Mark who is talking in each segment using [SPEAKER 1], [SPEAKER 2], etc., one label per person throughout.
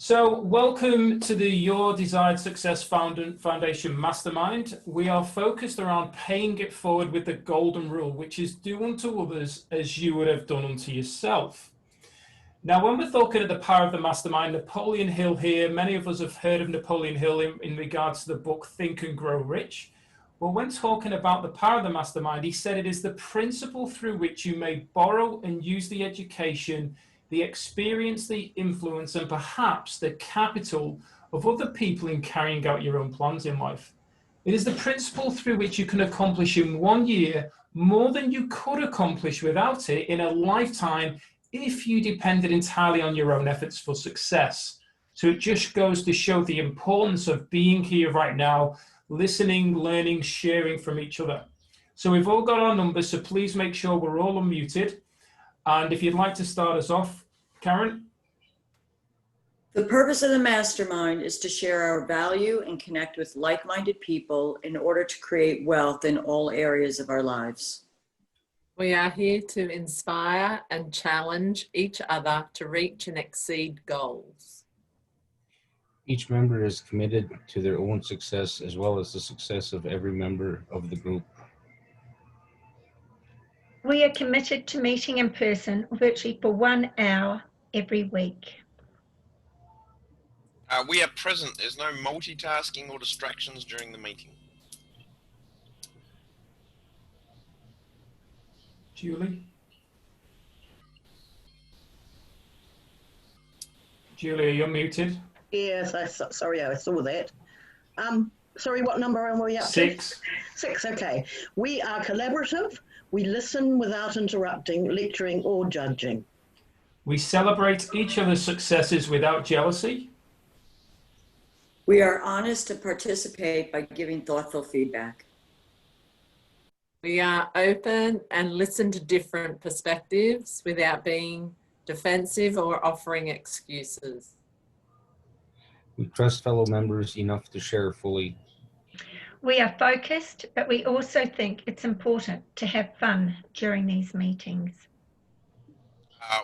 [SPEAKER 1] So welcome to the Your Desired Success Foundation Mastermind. We are focused around paying it forward with the golden rule, which is do unto others as you would have done unto yourself. Now, when we're talking of the power of the mastermind, Napoleon Hill here, many of us have heard of Napoleon Hill in regards to the book Think and Grow Rich. Well, when talking about the power of the mastermind, he said it is the principle through which you may borrow and use the education, the experience, the influence, and perhaps the capital of other people in carrying out your own plans in life. It is the principle through which you can accomplish in 1 year more than you could accomplish without it in a lifetime if you depended entirely on your own efforts for success. So it just goes to show the importance of being here right now, listening, learning, sharing from each other. So we've all got our numbers, so please make sure we're all unmuted. And if you'd like to start us off, Karen?
[SPEAKER 2] The purpose of the mastermind is to share our value and connect with like-minded people in order to create wealth in all areas of our lives.
[SPEAKER 3] We are here to inspire and challenge each other to reach and exceed goals.
[SPEAKER 4] Each member is committed to their own success as well as the success of every member of the group.
[SPEAKER 5] We are committed to meeting in person virtually for 1 hour every week.
[SPEAKER 6] We are present. There's no multitasking or distractions during the meeting.
[SPEAKER 1] Julie? Julie, you're muted.
[SPEAKER 7] Yes, sorry, I saw that. Sorry, what number are we up to?
[SPEAKER 1] 6.
[SPEAKER 7] 6, okay. We are collaborative. We listen without interrupting, lecturing, or judging.
[SPEAKER 1] We celebrate each other's successes without jealousy.
[SPEAKER 2] We are honest to participate by giving thoughtful feedback.
[SPEAKER 3] We are open and listen to different perspectives without being defensive or offering excuses.
[SPEAKER 4] We trust fellow members enough to share fully.
[SPEAKER 5] We are focused, but we also think it's important to have fun during these meetings.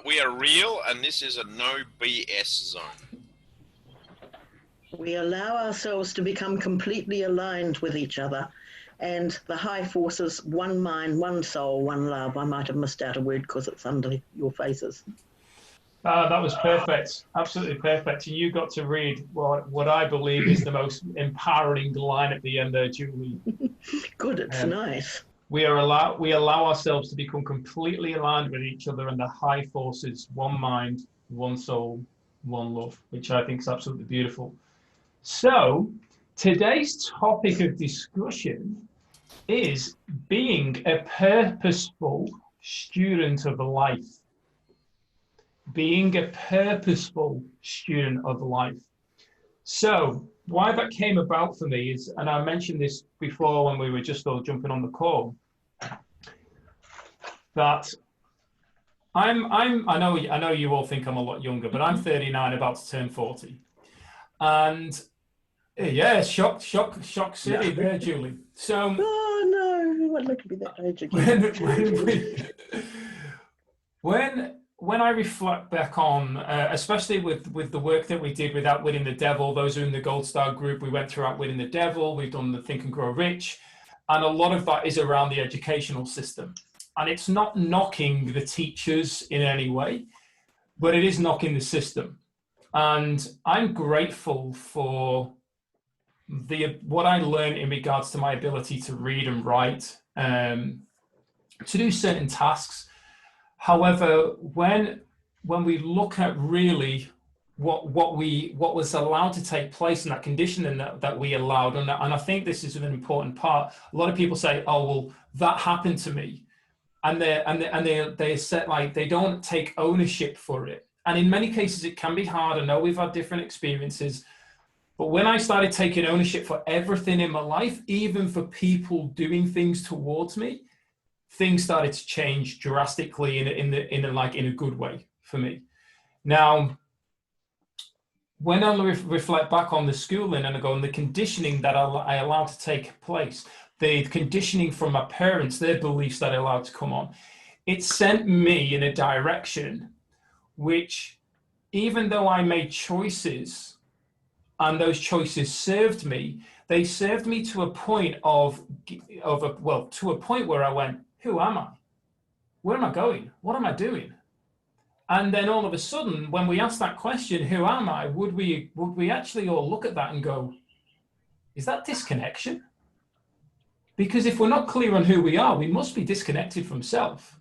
[SPEAKER 6] We are real, and this is a no BS zone.
[SPEAKER 7] We allow ourselves to become completely aligned with each other, and the high forces, one mind, one soul, one love. I might have missed out a word because it's under your faces.
[SPEAKER 1] That was perfect, absolutely perfect. And you got to read what I believe is the most empowering line at the end there, Julie.
[SPEAKER 7] Good, it's nice.
[SPEAKER 1] We allow ourselves to become completely aligned with each other and the high forces, one mind, one soul, one love, which I think is absolutely beautiful. So today's topic of discussion is being a purposeful student of life. Being a purposeful student of life. So why that came about for me is, and I mentioned this before when we were just all jumping on the call, that I know you all think I'm a lot younger, but I'm 39, about to turn 40. And yeah, shock city there, Julie. So
[SPEAKER 7] oh no, I'd like to be that age again.
[SPEAKER 1] When I reflect back on, especially with the work that we did with Outwitting the Devil, those who are in the Gold Star group, we went through Outwitting the Devil, we've done the Think and Grow Rich, and a lot of that is around the educational system. And it's not knocking the teachers in any way, but it is knocking the system. And I'm grateful for what I learned in regards to my ability to read and write, to do certain tasks. However, when we look at really what was allowed to take place in that conditioning that we allowed, and I think this is an important part. A lot of people say, "Oh, well, that happened to me," and they said like they don't take ownership for it. And in many cases, it can be hard. I know we've had different experiences, but when I started taking ownership for everything in my life, even for people doing things towards me, things started to change drastically in a good way for me. Now, when I reflect back on the schooling and I go on the conditioning that I allowed to take place, the conditioning from my parents, their beliefs that I allowed to come on, it sent me in a direction which even though I made choices and those choices served me, they served me to a point to a point where I went, who am I? Where am I going? What am I doing? And then all of a sudden, when we ask that question, who am I? Would we actually all look at that and go, is that disconnection? Because if we're not clear on who we are, we must be disconnected from self.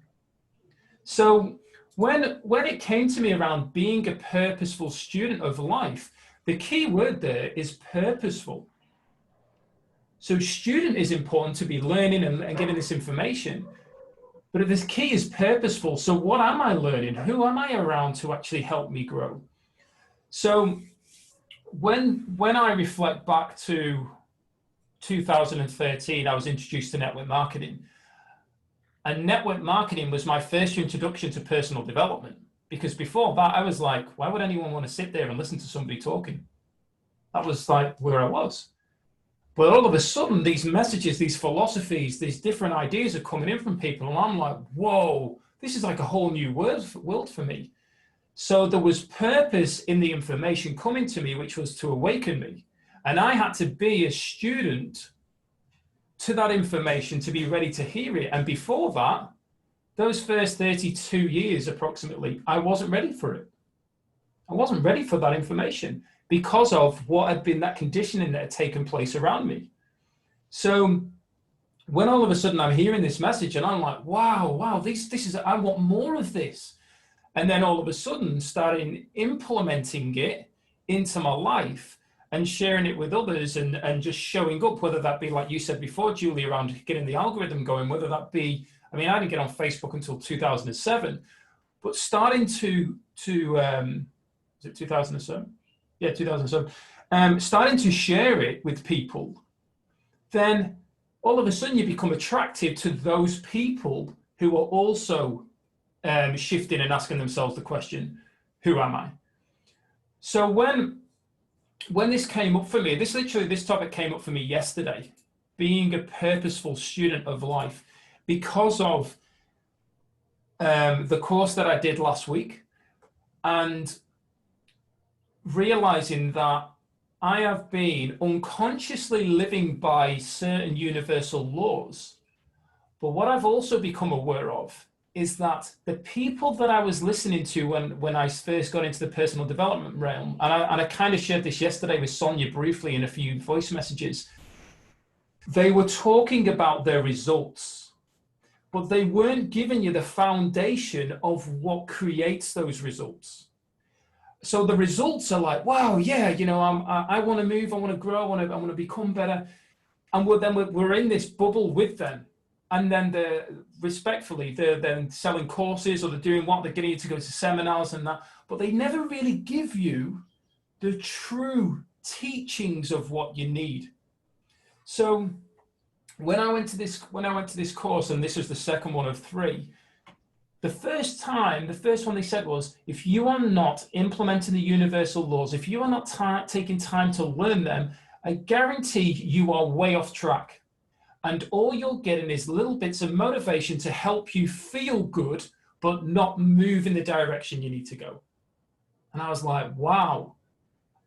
[SPEAKER 1] So when it came to me around being a purposeful student of life, the key word there is purposeful. So student is important to be learning and getting this information, but the key is purposeful. So what am I learning? Who am I around to actually help me grow? So when I reflect back to 2013, I was introduced to network marketing. And network marketing was my first introduction to personal development. Because before that, I was like, why would anyone want to sit there and listen to somebody talking? That was like where I was. But all of a sudden, these messages, these philosophies, these different ideas are coming in from people. And I'm like, whoa, this is like a whole new world for me. So there was purpose in the information coming to me, which was to awaken me. And I had to be a student to that information to be ready to hear it. And before that, those first 32 years approximately, I wasn't ready for it. I wasn't ready for that information because of what had been that conditioning that had taken place around me. So when all of a sudden I'm hearing this message and I'm like, wow, this is, I want more of this. And then all of a sudden starting implementing it into my life and sharing it with others and just showing up, whether that be, like you said before, Julie, around getting the algorithm going, whether that be, I mean, I didn't get on Facebook until 2007, but starting to is it 2007? Yeah, 2007. Starting to share it with people, then all of a sudden you become attractive to those people who are also shifting and asking themselves the question, who am I? So when this came up for me, this topic came up for me yesterday, being a purposeful student of life, because of the course that I did last week, and realizing that I have been unconsciously living by certain universal laws. But what I've also become aware of is that the people that I was listening to when I first got into the personal development realm, and I kind of shared this yesterday with Sonia briefly in a few voice messages, they were talking about their results, but they weren't giving you the foundation of what creates those results. So the results are like, wow, yeah, you know, I want to move, I want to grow, I want to become better. And we're in this bubble with them. And then they're then selling courses, or they're doing what, they're getting you to go to seminars and that, but they never really give you the true teachings of what you need. So when I went to this course, and this was the second one of 3, the first one they said was, if you are not implementing the universal laws, if you are not taking time to learn them, I guarantee you are way off track. And all you're getting is little bits of motivation to help you feel good, but not move in the direction you need to go. And I was like, wow.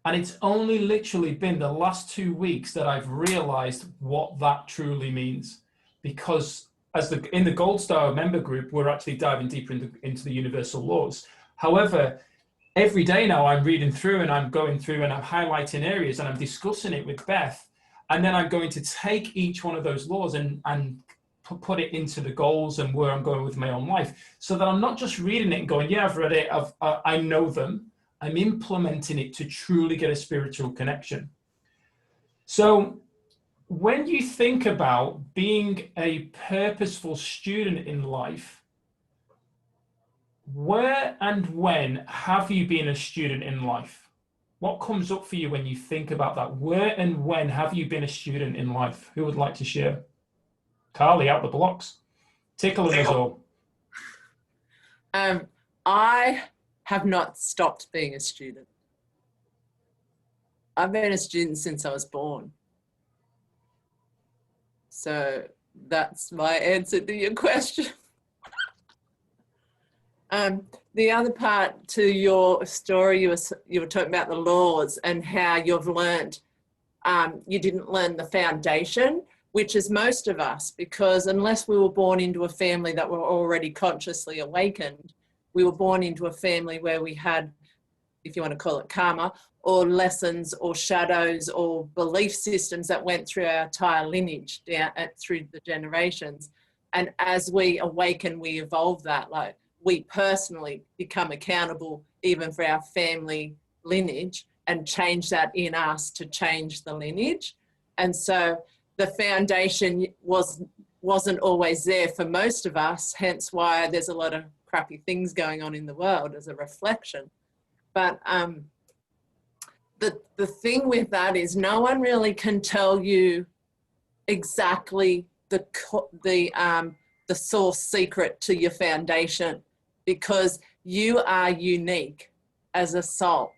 [SPEAKER 1] And it's only literally been the last 2 weeks that I've realized what that truly means. Because in the Gold Star member group, we're actually diving deeper into the universal laws. However, every day now I'm reading through and I'm going through and I'm highlighting areas and I'm discussing it with Beth. And then I'm going to take each one of those laws and put it into the goals and where I'm going with my own life, so that I'm not just reading it and going, yeah, I've read it, I know them. I'm implementing it to truly get a spiritual connection. So when you think about being a purposeful student in life, where and when have you been a student in life? What comes up for you when you think about that? Where and when have you been a student in life? Who would like to share? Carly, out the blocks. Tickling us all.
[SPEAKER 3] I have not stopped being a student. I've been a student since I was born. So that's my answer to your question. the other part to your story, you were talking about the laws and how you've learned, you didn't learn the foundation, which is most of us, because unless we were born into a family that were already consciously awakened, we were born into a family where we had, if you want to call it karma, or lessons or shadows or belief systems that went through our entire lineage down through the generations. And as we awaken, we evolve that. Like, we personally become accountable even for our family lineage and change that in us to change the lineage. And so the foundation wasn't always there for most of us, hence why there's a lot of crappy things going on in the world as a reflection. But the thing with that is no one really can tell you exactly the source secret to your foundation, because you are unique as a soul.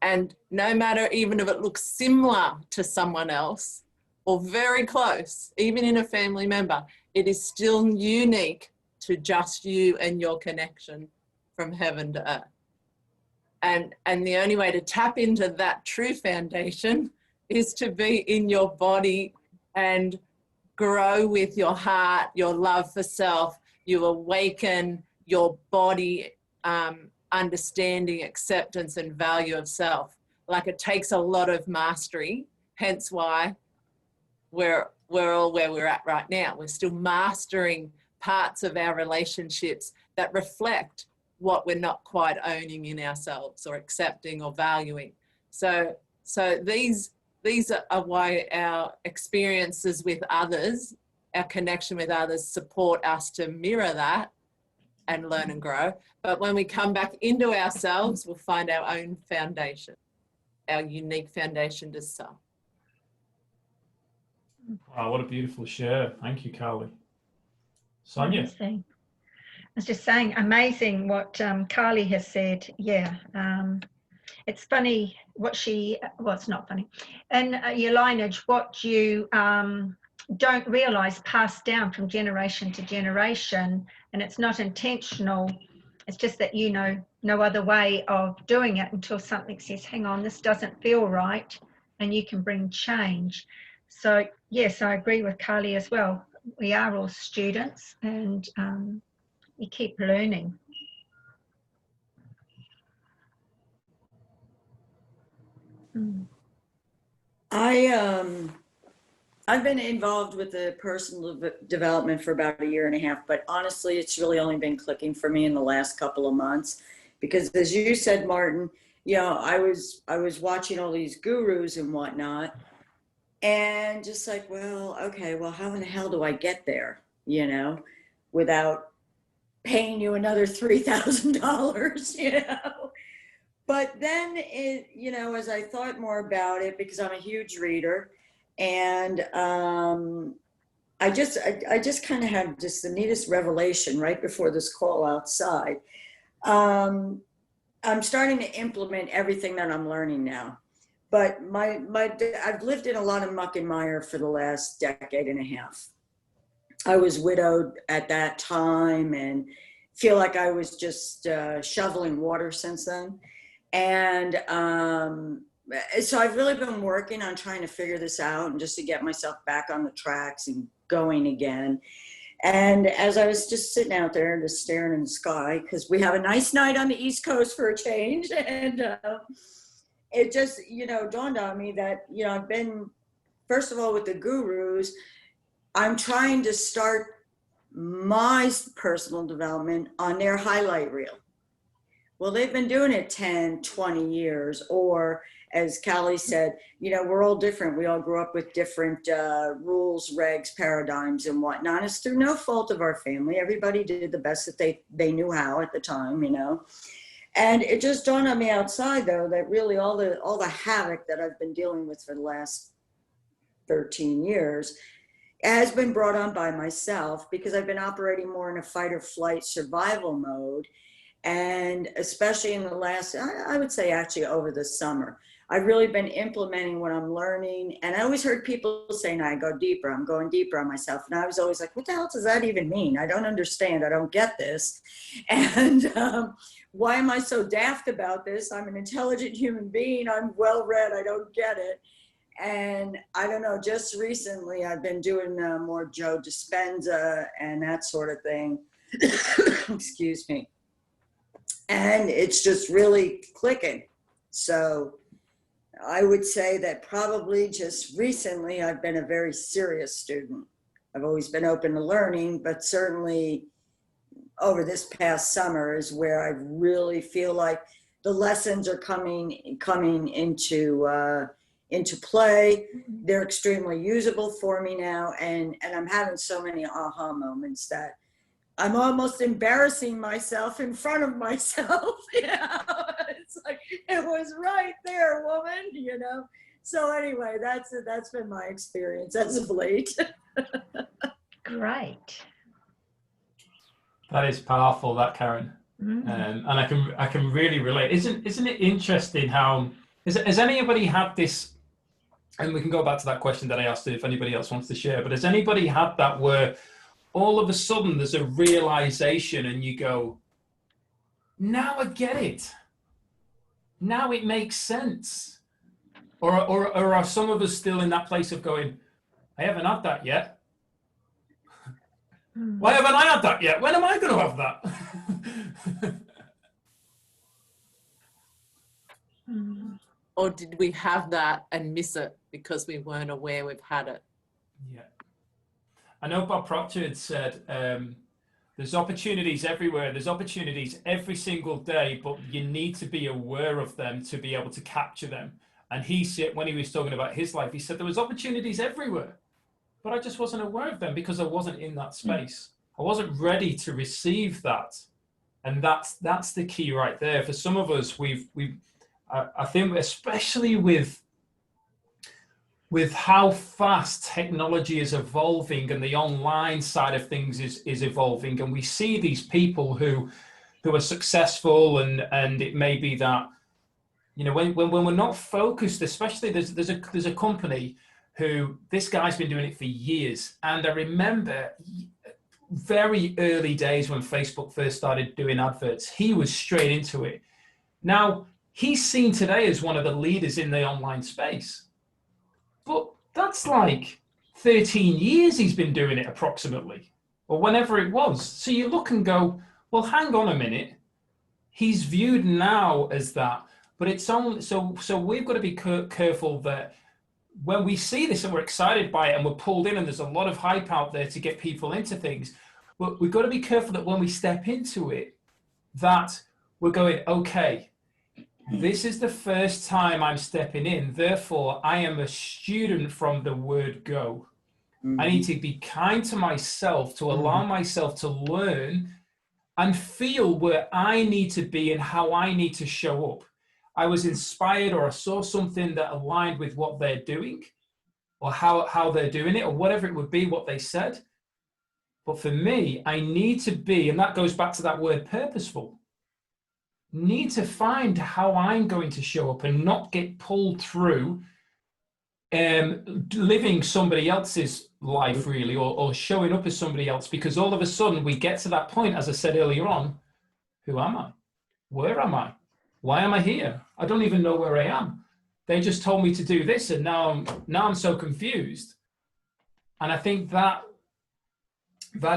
[SPEAKER 3] And no matter, even if it looks similar to someone else or very close, even in a family member, it is still unique to just you and your connection from heaven to earth. And the only way to tap into that true foundation is to be in your body and grow with your heart, your love for self. You awaken your body, understanding, acceptance, and value of self. Like, it takes a lot of mastery, hence why we're all where we're at right now. We're still mastering parts of our relationships that reflect what we're not quite owning in ourselves or accepting or valuing. So these are why our experiences with others, our connection with others, support us to mirror that and learn and grow. But when we come back into ourselves, we'll find our own foundation, our unique foundation to self.
[SPEAKER 1] Wow, what a beautiful share. Thank you, Carly. Sonia?
[SPEAKER 5] Amazing. I was just saying, amazing what Carly has said. Yeah. It's funny what well, it's not funny. And your lineage, what you don't realize passed down from generation to generation, and it's not intentional. It's just that you know no other way of doing it until something says, hang on, this doesn't feel right, and you can bring change. So yes, I agree with Carly as well. We are all students, and you keep learning.
[SPEAKER 2] I've been involved with the personal development for about 1.5 years, but honestly, it's really only been clicking for me in the last couple of months, because as you said, Martin, you know, I was watching all these gurus and whatnot, and just like, well, okay, well, how in the hell do I get there, you know, without paying you another $3,000, you know? But then it, you know, as I thought more about it, because I'm a huge reader, and I just kind of had just the neatest revelation right before this call outside. I'm starting to implement everything that I'm learning now. But I've lived in a lot of muck and mire for the last 1.5 decades. I was widowed at that time and feel like I was just shoveling water since then. And so I've really been working on trying to figure this out and just to get myself back on the tracks and going again. And as I was just sitting out there just staring in the sky, because we have a nice night on the East Coast for a change, and it just, you know, dawned on me that, you know, I've been, first of all, with the gurus, I'm trying to start my personal development on their highlight reel. Well, they've been doing it 10, 20 years, or as Callie said, you know, we're all different. We all grew up with different rules, regs, paradigms, and whatnot. It's through no fault of our family. Everybody did the best that they knew how at the time, you know. And it just dawned on me outside, though, that really all the havoc that I've been dealing with for the last 13 years has been brought on by myself, because I've been operating more in a fight or flight survival mode. And especially in the last, I would say actually over the summer, I've really been implementing what I'm learning. And I always heard people saying, I go deeper, I'm going deeper on myself. And I was always like, what the hell does that even mean? I don't understand. I don't get this. And why am I so daft about this? I'm an intelligent human being. I'm well read. I don't get it. And I don't know, just recently I've been doing more Joe Dispenza and that sort of thing. Excuse me. And it's just really clicking. So I would say that probably just recently I've been a very serious student. I've always been open to learning, but certainly over this past summer is where I really feel like the lessons are coming into play. They're extremely usable for me now, and I'm having so many aha moments that I'm almost embarrassing myself in front of myself. You know, it's like, it was right there, woman, you know. So anyway, that's been my experience as of late.
[SPEAKER 5] Great.
[SPEAKER 1] That is powerful, that, Karen. And I can really relate. Isn't it interesting how has anybody had this? And we can go back to that question that I asked if anybody else wants to share. But has anybody had that where all of a sudden there's a realization and you go, now I get it. Now it makes sense. Or are some of us still in that place of going, I haven't had that yet. Why haven't I had that yet? When am I going to have that?
[SPEAKER 3] Or did we have that and miss it because we weren't aware we've had it?
[SPEAKER 1] Yeah. I know Bob Proctor had said, there's opportunities everywhere. There's opportunities every single day, but you need to be aware of them to be able to capture them. And he said, when he was talking about his life, he said there was opportunities everywhere, but I just wasn't aware of them because I wasn't in that space. I wasn't ready to receive that. And that's the key right there. For some of us, I think especially with how fast technology is evolving and the online side of things is evolving, and we see these people who are successful, and it may be that, you know, when we're not focused, especially there's a company who, this guy's been doing it for years, and I remember very early days when Facebook first started doing adverts, he was straight into it. Now he's seen today as one of the leaders in the online space. But that's like 13 years he's been doing it approximately, or whenever it was. So you look and go, well, hang on a minute. He's viewed now as that, but it's only, so we've got to be careful that when we see this and we're excited by it and we're pulled in and there's a lot of hype out there to get people into things, but we've got to be careful that when we step into it, that we're going, okay, this is the first time I'm stepping in. Therefore, I am a student from the word go. I need to be kind to myself, to allow myself to learn and feel where I need to be and how I need to show up. I was inspired, or I saw something that aligned with what they're doing, or how they're doing it, or whatever it would be, what they said. But for me, I need to be, and that goes back to that word purposeful, need to find how I'm going to show up and not get pulled through living somebody else's life, really, or showing up as somebody else, because all of a sudden we get to that point, as I said earlier on, who am I? Where am I? Why am I here? I don't even know where I am. They just told me to do this, and now I'm so confused. And I think that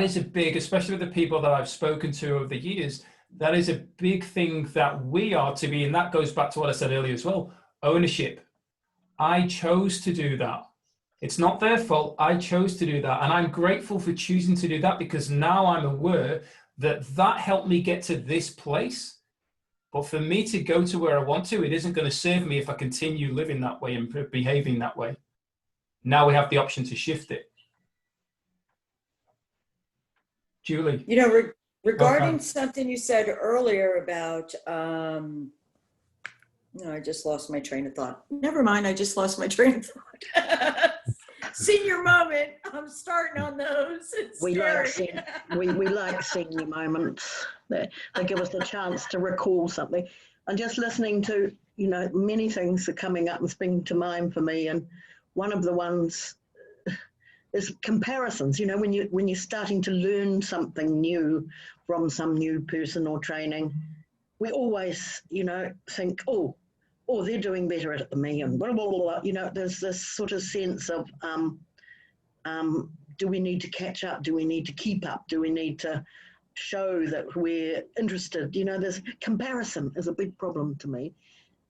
[SPEAKER 1] is a big, especially with the people that I've spoken to over the years, that is a big thing that we are to be, and that goes back to what I said earlier as well, ownership. I chose to do that. It's not their fault. I chose to do that. And I'm grateful for choosing to do that, because now I'm aware that helped me get to this place. But for me to go to where I want to, it isn't going to serve me if I continue living that way and behaving that way. Now we have the option to shift it. Julie.
[SPEAKER 2] You know, regarding something you said earlier about, no, I just lost my train of thought. Never mind, I just lost my train of thought. Senior moment, I'm starting on those. It's
[SPEAKER 7] we
[SPEAKER 2] scary.
[SPEAKER 7] like senior moments. They give us a chance to recall something. And just listening to you know, many things are coming up and springing to mind for me, and one of the ones is comparisons. You know, when you're starting to learn something new from some new person or training, we always, you know, think, oh, they're doing better at it than me, and blah, blah, blah, blah. You know, there's this sort of sense of, do we need to catch up? Do we need to keep up? Do we need to show that we're interested? You know, there's comparison is a big problem to me.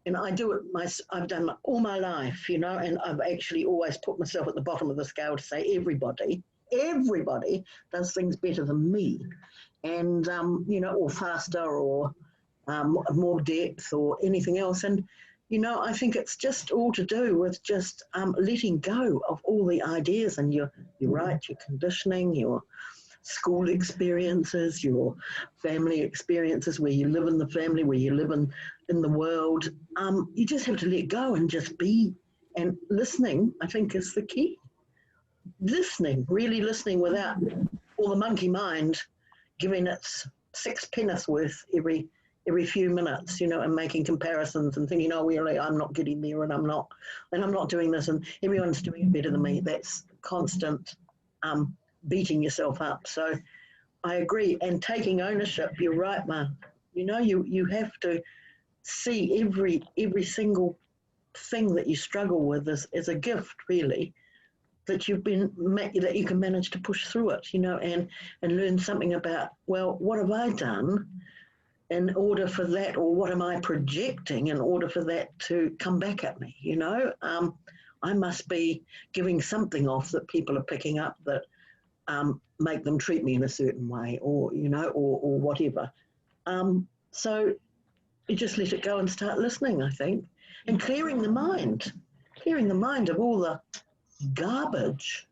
[SPEAKER 7] And I do it, I've done all my life, you know, and I've actually always put myself at the bottom of the scale to say everybody does things better than me. And, you know, or faster, or more depth, or anything else. And, you know, I think it's just all to do with just letting go of all the ideas, and you're right, your conditioning, your school experiences, your family experiences, where you live in the family, where you live in the world. You just have to let go and just be. And listening, I think, is the key. Listening, really listening, without all the monkey mind giving its sixpenneth worth every few minutes, you know, and making comparisons and thinking, oh, really, I'm not getting there, and I'm not doing this, and everyone's doing it better than me. That's constant beating yourself up. So I agree. And taking ownership, you're right, Mark. You know, you have to see every single thing that you struggle with as a gift, really, that you can manage to push through it, you know, and learn something about, well, what have I done in order for that, or what am I projecting in order for that to come back at me, you know? I must be giving something off that people are picking up that make them treat me in a certain way, or, you know, or whatever. So you just let it go and start listening, I think, and clearing the mind of all the garbage,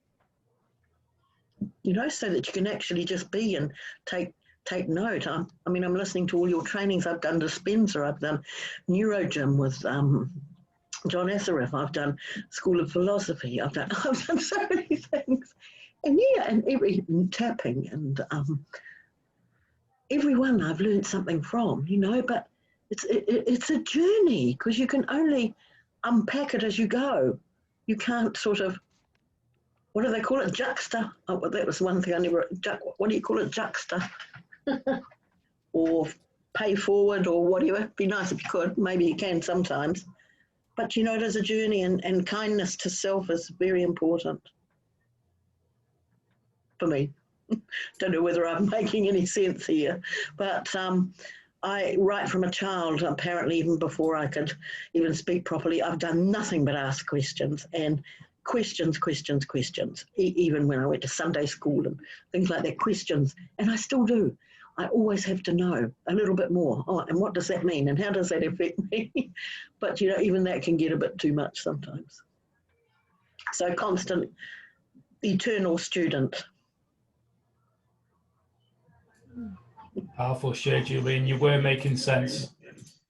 [SPEAKER 7] you know, so that you can actually just be and take note. I mean, I'm listening to all your trainings. I've done Dispenser, I've done Neurogym with John Assaraf, I've done School of Philosophy, I've done so many things. And yeah, and every tapping, and everyone I've learned something from, you know, but it's a journey, because you can only unpack it as you go. You can't sort of, what do they call it? Juxta. Oh, well, that was one thing I never, what do you call it? Juxta. Or pay forward, or whatever. It'd be nice if you could. Maybe you can sometimes. But, you know, it is a journey, and kindness to self is very important for me. Don't know whether I'm making any sense here, but I, right from a child, apparently even before I could even speak properly, I've done nothing but ask questions, and questions, even when I went to Sunday school and things like that, questions, and I still do. I always have to know a little bit more. Oh, and what does that mean? And how does that affect me? But, you know, even that can get a bit too much sometimes. So constant, eternal student.
[SPEAKER 1] Powerful share, Julie, and you were making sense.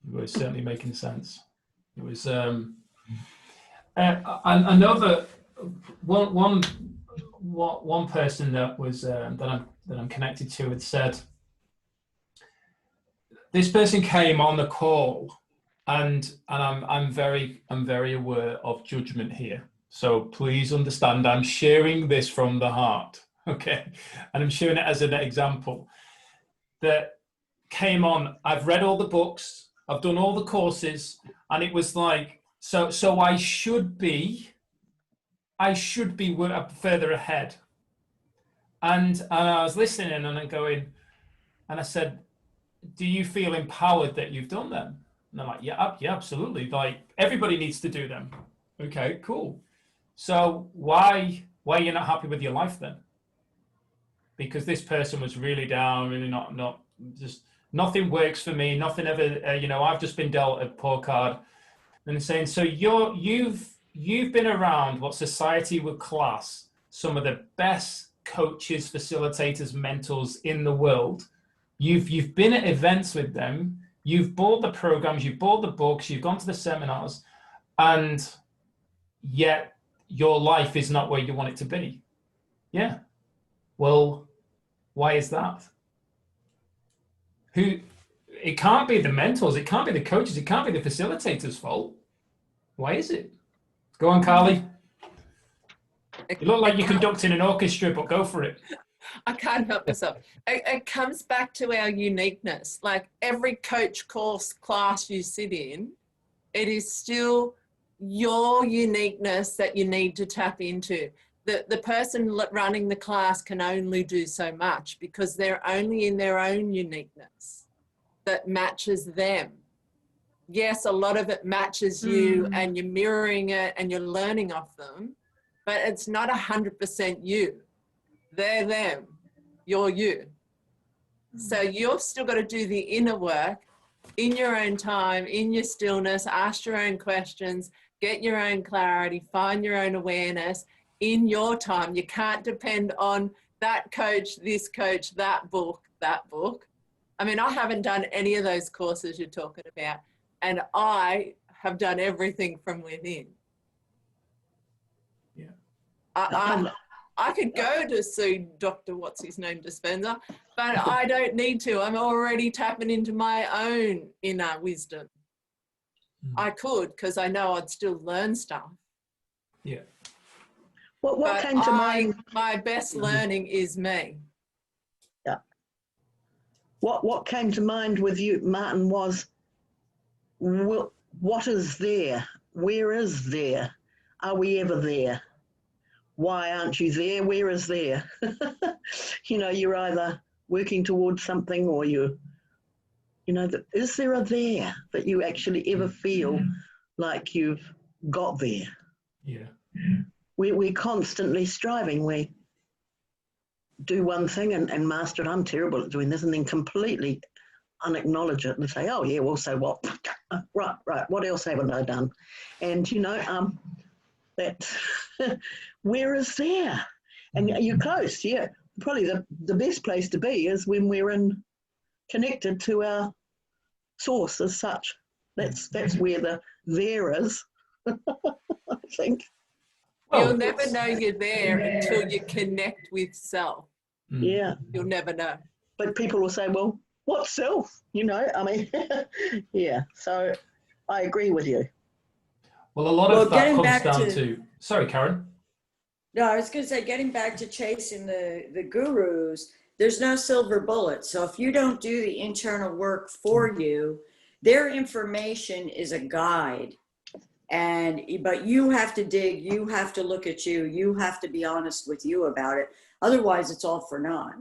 [SPEAKER 1] You were certainly making sense. It was another one person that was that I'm connected to had said, this person came on the call, and I'm very aware of judgment here. So please understand, I'm sharing this from the heart, okay? And I'm sharing it as an example. That came on, I've read all the books, I've done all the courses, and it was like, so I should be further ahead. And I was listening, and I'm going, and I said, do you feel empowered that you've done them? And they're like, yeah, absolutely. Like, everybody needs to do them. Okay, cool. So why are you not happy with your life then? Because this person was really down, really not just, nothing works for me, nothing ever, you know, I've just been dealt a poor card. And saying, so you've been around what society would class some of the best coaches, facilitators, mentors in the world. You've been at events with them, you've bought the programs, you've bought the books, you've gone to the seminars, and yet your life is not where you want it to be. Yeah. Well, why is that? it can't be the mentors, it can't be the coaches, it can't be the facilitators' fault. Why is it? Go on, Carly. You look like you're conducting an orchestra, but go for it.
[SPEAKER 3] I can't help myself. It comes back to our uniqueness. Like every coach course class you sit in, it is still your uniqueness that you need to tap into. The person running the class can only do so much because they're only in their own uniqueness that matches them. Yes, a lot of it matches you and you're mirroring it and you're learning off them, but it's not 100% you. They're them, you're you. So you've still got to do the inner work in your own time, in your stillness, ask your own questions, get your own clarity, find your own awareness in your time. You can't depend on that coach, this coach, that book, that book. I mean, I haven't done any of those courses you're talking about, and I have done everything from within.
[SPEAKER 1] Yeah.
[SPEAKER 3] I could go to see Dr. What's his name Dispenza, but I don't need to. I'm already tapping into my own inner wisdom. I could, because I know I'd still learn stuff.
[SPEAKER 1] Yeah.
[SPEAKER 7] What came to mind?
[SPEAKER 3] My best learning is me.
[SPEAKER 7] Yeah. What came to mind with you, Martin, was what is there? Where is there? Are we ever there? Why aren't you there? Where is there? You know, you're either working towards something or you know, is there a there that you actually ever feel like you've got there?
[SPEAKER 1] Yeah.
[SPEAKER 7] We're constantly striving. We do one thing and master it. I'm terrible at doing this, and then completely unacknowledge it and say, oh yeah, well, so what? Right. What else haven't I done? And you know, that where is there? And you're close, yeah. Probably the best place to be is when we're connected to our source as such. That's where the there is, I think.
[SPEAKER 3] You'll never know you're there until you connect with self.
[SPEAKER 7] Yeah.
[SPEAKER 3] You'll never know.
[SPEAKER 7] But people will say, well, what self? You know, I mean, yeah. So I agree with you.
[SPEAKER 1] Well, a lot of that comes down to, sorry, Karen.
[SPEAKER 2] No, I was going to say, getting back to chasing the gurus, there's no silver bullet. So if you don't do the internal work for you, their information is a guide. But you have to dig, you have to look at you have to be honest with you about it. Otherwise, it's all for naught.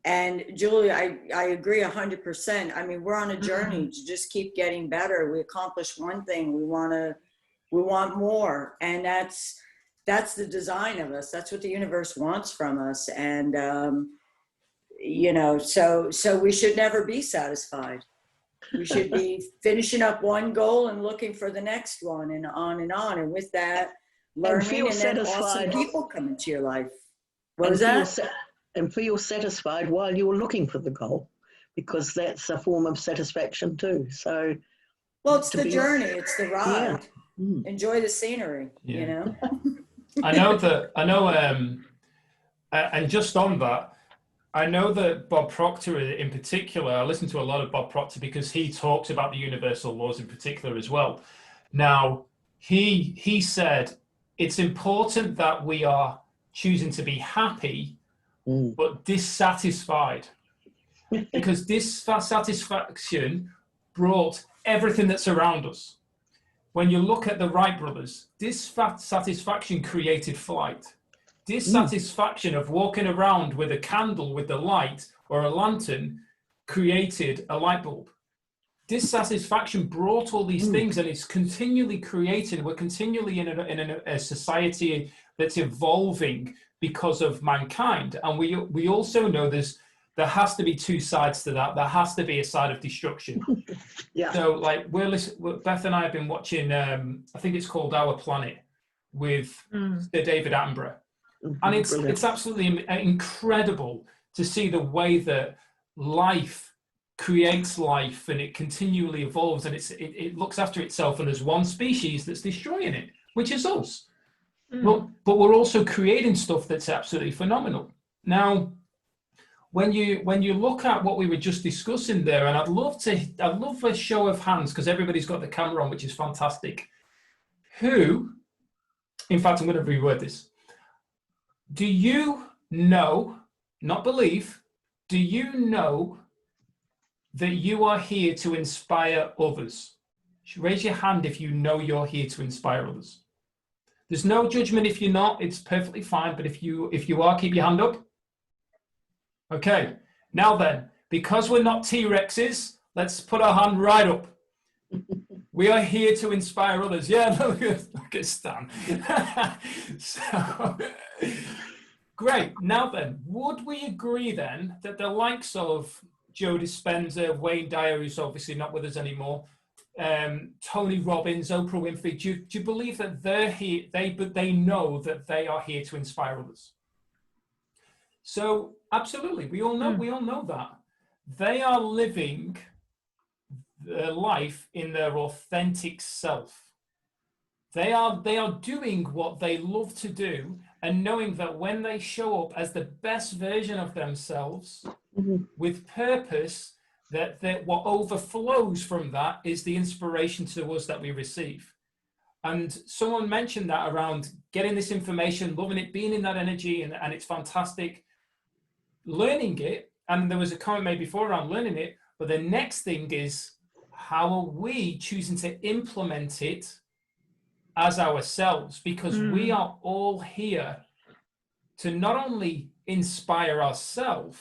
[SPEAKER 2] And Julie, I agree 100%. I mean, we're on a journey to just keep getting better. We accomplish one thing, we want more. And that's the design of us. That's what the universe wants from us. And, you know, so we should never be satisfied. We should be finishing up one goal and looking for the next one, and on and on. And with that, learning, and then awesome people come into your life. What was that?
[SPEAKER 7] And feel satisfied while you're looking for the goal, because that's a form of satisfaction too. So,
[SPEAKER 2] well, it's the journey, it's the ride. Yeah. Enjoy the scenery, you know.
[SPEAKER 1] I know, and just on that, I know that Bob Proctor in particular, I listen to a lot of Bob Proctor because he talks about the universal laws in particular as well. Now, he said it's important that we are choosing to be happy, but dissatisfied, because dissatisfaction brought everything that's around us. When you look at the Wright brothers, dissatisfaction created flight. Dissatisfaction of walking around with a candle with the light or a lantern created a light bulb. Dissatisfaction brought all these things, and it's continually creating. We're continually in a society that's evolving because of mankind. And we also know there has to be two sides to that. There has to be a side of destruction.
[SPEAKER 7] Yeah.
[SPEAKER 1] So like Beth and I have been watching, I think it's called Our Planet with David Attenborough. And it's absolutely incredible to see the way that life creates life, and it continually evolves, and it looks after itself, and there's one species that's destroying it, which is us. But we're also creating stuff that's absolutely phenomenal. Now, when you look at what we were just discussing there, and I'd love a show of hands, because everybody's got the camera on, which is fantastic. Who, in fact, I'm going to reword this. Do you know, not believe, do you know that you are here to inspire others? Raise your hand if you know you're here to inspire others. There's no judgment if you're not, it's perfectly fine, but if you are, keep your hand up. Okay, now then, because we're not T-Rexes, let's put our hand right up. We are here to inspire others. Yeah, look at Stan. So, great. Now then, would we agree then that the likes of Joe Dispenza, Wayne Dyer, who's obviously not with us anymore, Tony Robbins, Oprah Winfrey, do you believe that they're here, they know that they are here to inspire others? So absolutely, we all know that. They are living their life in their authentic self. They are doing what they love to do, and knowing that when they show up as the best version of themselves with purpose, that what overflows from that is the inspiration to us that we receive. And someone mentioned that around getting this information, loving it, being in that energy, and it's fantastic. Learning it, and there was a comment made before around learning it, but the next thing is, how are we choosing to implement it as ourselves? Because we are all here to not only inspire ourselves,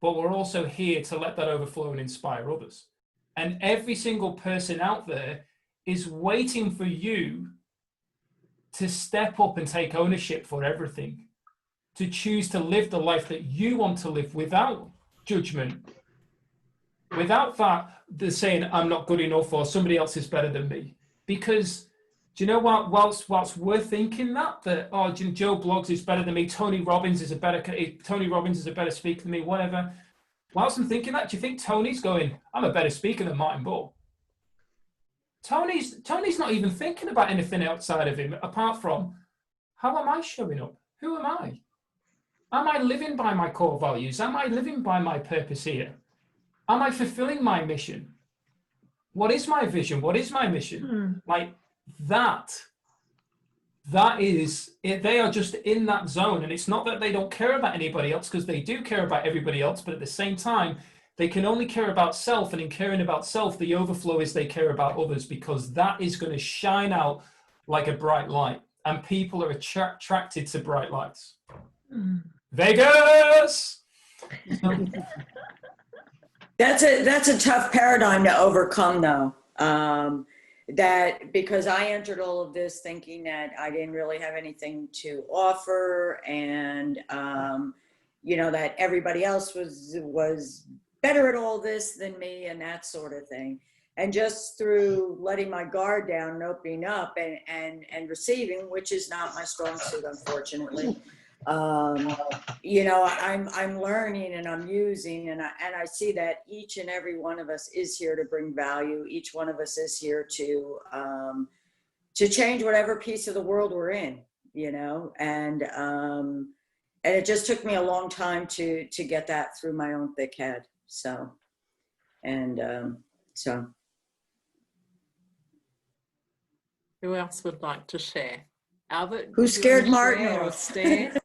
[SPEAKER 1] but we're also here to let that overflow and inspire others. And every single person out there is waiting for you to step up and take ownership for everything, to choose to live the life that you want to live without judgment, without the saying, I'm not good enough, or somebody else is better than me. Because do you know what, whilst we're thinking that oh, Joe Bloggs is better than me, Tony Robbins is a better speaker than me, whatever. Whilst I'm thinking that, do you think Tony's going, I'm a better speaker than Martin Bull? Tony's not even thinking about anything outside of him, apart from, how am I showing up? Who am I? Am I living by my core values? Am I living by my purpose here? Am I fulfilling my mission? What is my vision? What is my mission? Like that is it. They are just in that zone. And it's not that they don't care about anybody else, because they do care about everybody else. But at the same time, they can only care about self. And in caring about self, the overflow is they care about others, because that is going to shine out like a bright light. And people are attracted to bright lights. Vegas!
[SPEAKER 2] That's a tough paradigm to overcome, though. That because I entered all of this thinking that I didn't really have anything to offer, and that everybody else was better at all this than me, and that sort of thing. And just through letting my guard down and opening up and receiving, which is not my strong suit, unfortunately. I'm learning and I'm using, and I see that each and every one of us is here to bring value. Each one of us is here to change whatever piece of the world we're in, and it just took me a long time to get that through my own thick head. So.
[SPEAKER 3] Who else would like to share? Albert?
[SPEAKER 2] Who scared Martin off?
[SPEAKER 3] Stan?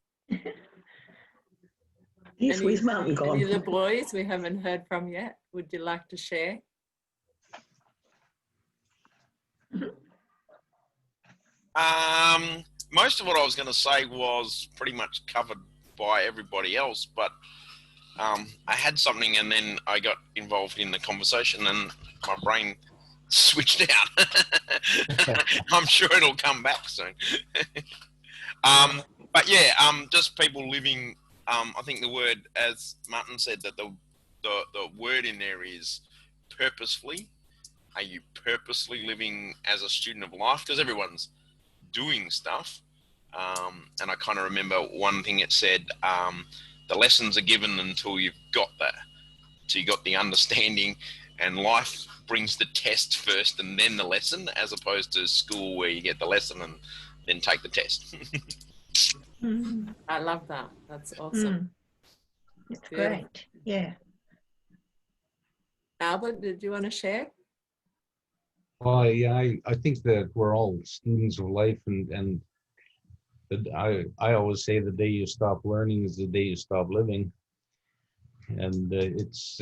[SPEAKER 7] Yes, where's Martin gone?
[SPEAKER 3] Any of the boys we haven't heard from yet? Would you like to share?
[SPEAKER 6] Most of what I was going to say was pretty much covered by everybody else, but I had something and then I got involved in the conversation and my brain switched out. I'm sure it'll come back soon. But yeah, just people living. I think the word, as Martin said, that the word in there is purposefully. Are you purposely living as a student of life? Because everyone's doing stuff. And I kind of remember one thing it said, the lessons are given until you've got that. So you got the understanding, and life brings the test first and then the lesson, as opposed to school where you get the lesson and then take the test.
[SPEAKER 3] I love that. That's awesome.
[SPEAKER 5] It's
[SPEAKER 3] Beautiful.
[SPEAKER 5] great. Yeah.
[SPEAKER 3] Albert, did you want to share?
[SPEAKER 4] Well, yeah, I think that we're all students of life, and I always say the day you stop learning is the day you stop living, and it's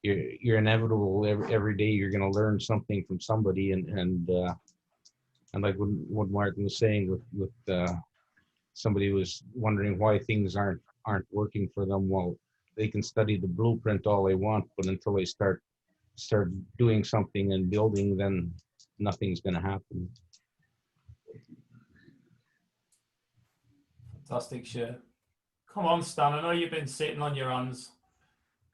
[SPEAKER 4] you're inevitable. Every day you're going to learn something from somebody, and like what Martin was saying with somebody was wondering why things aren't working for them. Well, they can study the blueprint all they want, but until they start doing something and building, then nothing's going to happen.
[SPEAKER 1] Fantastic share. Come on, Stan. I know you've been sitting on your hands.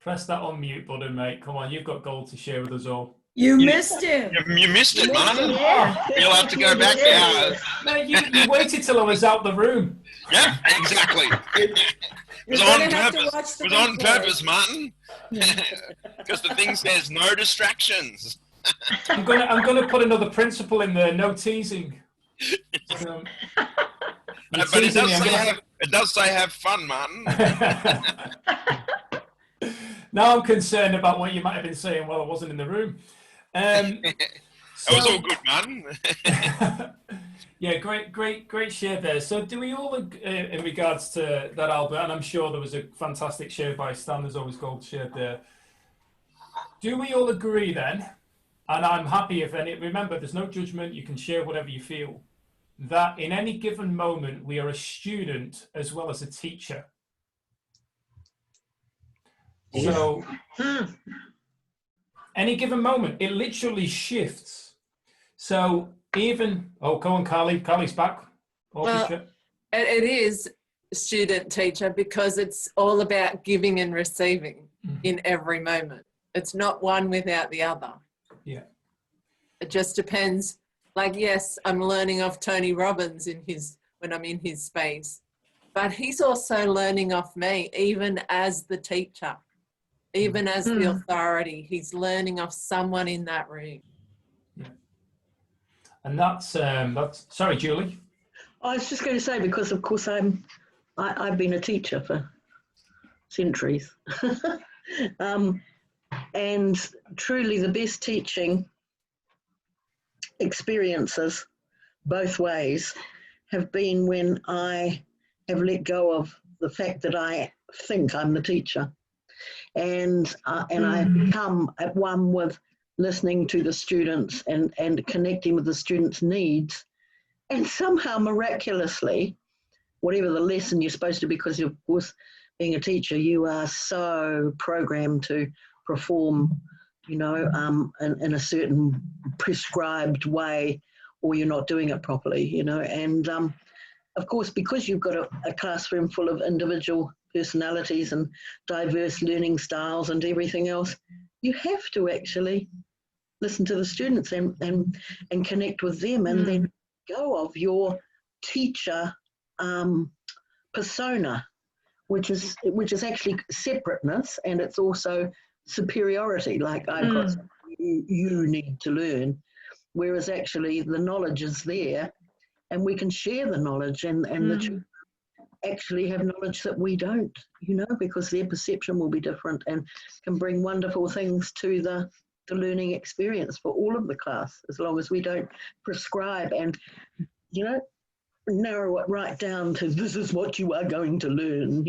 [SPEAKER 1] Press that unmute button, mate. Come on, you've got gold to share with us all.
[SPEAKER 2] You missed him.
[SPEAKER 6] You missed it, man.
[SPEAKER 5] Yeah.
[SPEAKER 6] You'll have to go back now.
[SPEAKER 1] Mate, you waited till I was out the room.
[SPEAKER 6] Yeah, exactly. It was
[SPEAKER 2] You're
[SPEAKER 6] on
[SPEAKER 2] gonna have to
[SPEAKER 6] purpose.
[SPEAKER 2] watch the
[SPEAKER 6] It was on
[SPEAKER 2] replay.
[SPEAKER 6] purpose, Martin. Because the thing says no distractions.
[SPEAKER 1] I'm gonna put another principle in there. No teasing. So, you're
[SPEAKER 6] But it
[SPEAKER 1] teasing me,
[SPEAKER 6] does say have fun, Martin.
[SPEAKER 1] Now I'm concerned about what you might have been saying while I wasn't in the room.
[SPEAKER 6] It was all good, Martin.
[SPEAKER 1] Yeah, great share there. So do we all, in regards to that, Albert, and I'm sure there was a fantastic share by Stan, there's always gold shared there. Do we all agree then, and I'm happy if any, remember there's no judgment, you can share whatever you feel, that in any given moment we are a student as well as a teacher. So any given moment, it literally shifts. So even, oh, go on, Carly. Carly's back.
[SPEAKER 3] Well, it is student teacher because it's all about giving and receiving in every moment. It's not one without the other.
[SPEAKER 1] Yeah.
[SPEAKER 3] It just depends. Like, yes, I'm learning off Tony Robbins when I'm in his space, but he's also learning off me, even as the teacher, even as the authority. He's learning off someone in that room.
[SPEAKER 1] Yeah. And that's sorry, Julie.
[SPEAKER 7] I was just going to say, because of course I've been a teacher for centuries. And truly the best teaching experiences both ways have been when I have let go of the fact that I think I'm the teacher, and I've become at one with listening to the students and connecting with the students' needs, and somehow miraculously, whatever the lesson you're supposed to, because of course being a teacher you are so programmed to perform, in a certain prescribed way, or you're not doing it properly, and of course, because you've got a classroom full of individual personalities and diverse learning styles and everything else, you have to actually listen to the students and connect with them, and then go of your teacher persona, which is actually separateness, and it's also superiority, like I've got something you need to learn, whereas actually the knowledge is there and we can share the knowledge, and the children actually have knowledge that we don't, because their perception will be different and can bring wonderful things to the learning experience for all of the class, as long as we don't prescribe and narrow it right down to this is what you are going to learn.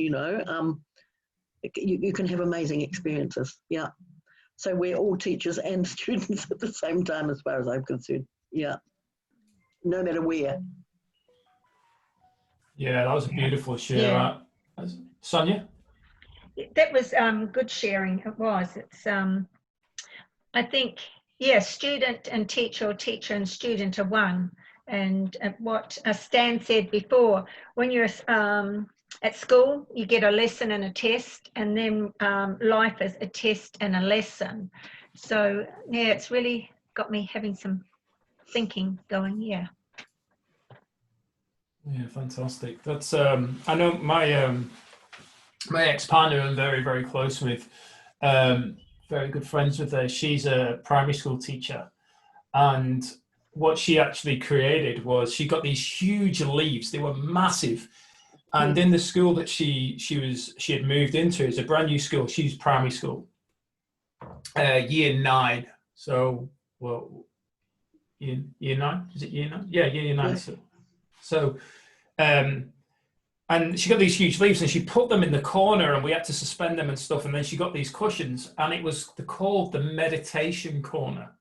[SPEAKER 7] You can have amazing experiences. Yeah. So we're all teachers and students at the same time, as far as I'm concerned. Yeah. No matter where.
[SPEAKER 1] Yeah, that was a beautiful share.
[SPEAKER 5] Yeah.
[SPEAKER 1] Sonia?
[SPEAKER 5] That was good sharing. It was. It's I think, student and teacher, or teacher and student are one. And what Stan said before, when you're at school, you get a lesson and a test, and then life is a test and a lesson. So yeah, it's really got me having some thinking going. Yeah.
[SPEAKER 1] Yeah, fantastic. That's I know my my ex-partner I'm very, very close with, very good friends with her. She's a primary school teacher, and what she actually created was she got these huge leaves. They were massive, And in the school that she had moved into, it's a brand new school. She's primary school, year 9. So, well, year 9, is it year 9? Yeah, year 9.
[SPEAKER 7] Yeah.
[SPEAKER 1] So, and she got these huge leaves, and she put them in the corner, and we had to suspend them and stuff. And then she got these cushions, and it was called the meditation corner.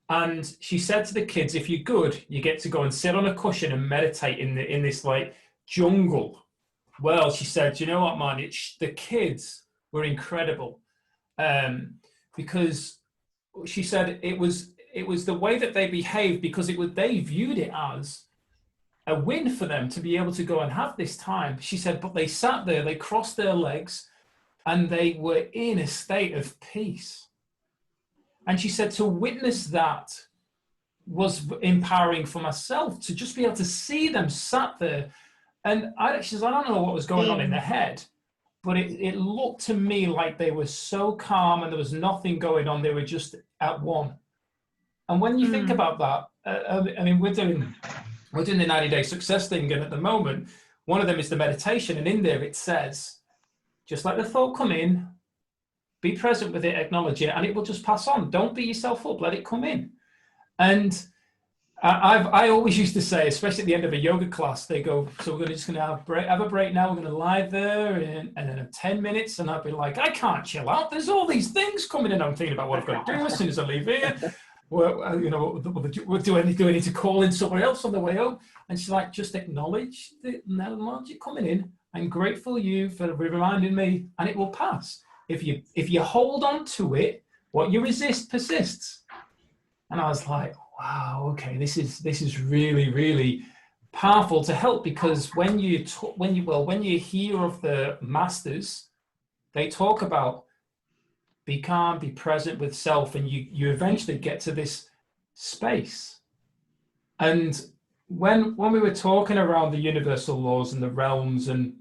[SPEAKER 1] And she said to the kids, if you're good, you get to go and sit on a cushion and meditate in this like jungle. Well, she said, you know what, man, the kids were incredible, because she said it was the way that they behaved, because they viewed it as a win for them to be able to go and have this time. She said, but they sat there, they crossed their legs, and they were in a state of peace. And she said to witness that was empowering for myself, to just be able to see them sat there. And she says, I don't know what was going on in their head, but it looked to me like they were so calm and there was nothing going on. They were just at one. And when you think about that, I mean, we're doing the 90-day success thing. And at the moment, one of them is the meditation. And in there it says, just let the thought come in, be present with it, acknowledge it, and it will just pass on. Don't beat yourself up, let it come in. And I always used to say, especially at the end of a yoga class, they go, so we're just going to have a break now. We're going to lie there and then 10 minutes. And I'd be like, I can't chill out. There's all these things coming in. I'm thinking about what I've got to do as soon as I leave here. Well, you know, do I need to call in someone else on the way home? And she's like, just acknowledge it coming in. I'm grateful for reminding me, and it will pass. If you hold on to it, what you resist persists. And I was like, wow, okay, this is really, really powerful to help, because when you hear of the masters, they talk about be calm, be present with self, and you eventually get to this space. And when we were talking around the universal laws and the realms, and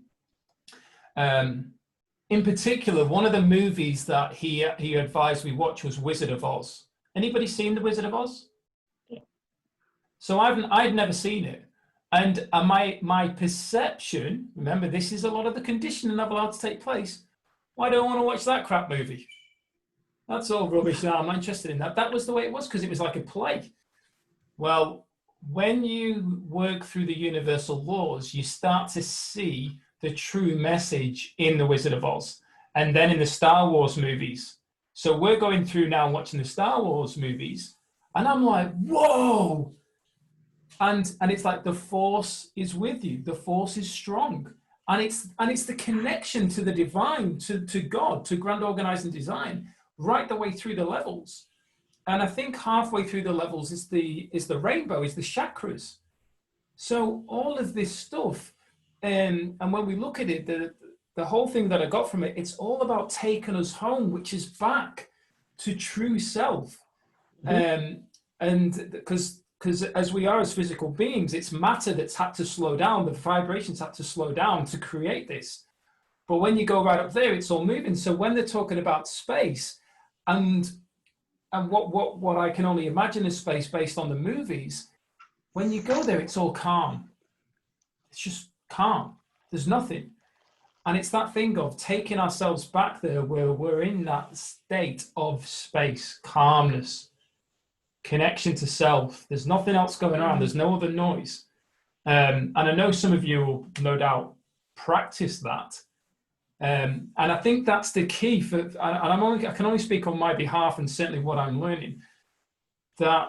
[SPEAKER 1] in particular, one of the movies that he advised we watch was Wizard of Oz. Anybody seen the Wizard of Oz?
[SPEAKER 5] Yeah.
[SPEAKER 1] So I'd never seen it, and my perception. Remember, this is a lot of the conditioning I've allowed to take place. Why do I want to watch that crap movie? That's all rubbish. No, I'm not interested in that. That was the way it was, because it was like a play. Well, when you work through the universal laws, you start to see the true message in the Wizard of Oz, and then in the Star Wars movies. So we're going through now watching the Star Wars movies, and I'm like, whoa! And it's like the Force is with you. The Force is strong, and it's the connection to the divine, to God, to grand organizing design, right the way through the levels. And I think halfway through the levels is the rainbow, is the chakras. So all of this stuff. And when we look at it, the whole thing that I got from it, it's all about taking us home, which is back to true self. And because as we are as physical beings, it's matter that's had to slow down, the vibrations had to slow down to create this. But when you go right up there, it's all moving. So when they're talking about space and what I can only imagine is space based on the movies, when you go there, it's all calm. It's just calm. There's nothing. And it's that thing of taking ourselves back there where we're in that state of space, calmness, connection to self. There's nothing else going on. There's no other noise. And I know some of you will no doubt practice that. And I think that's the key for, and I can only speak on my behalf, and certainly what I'm learning, that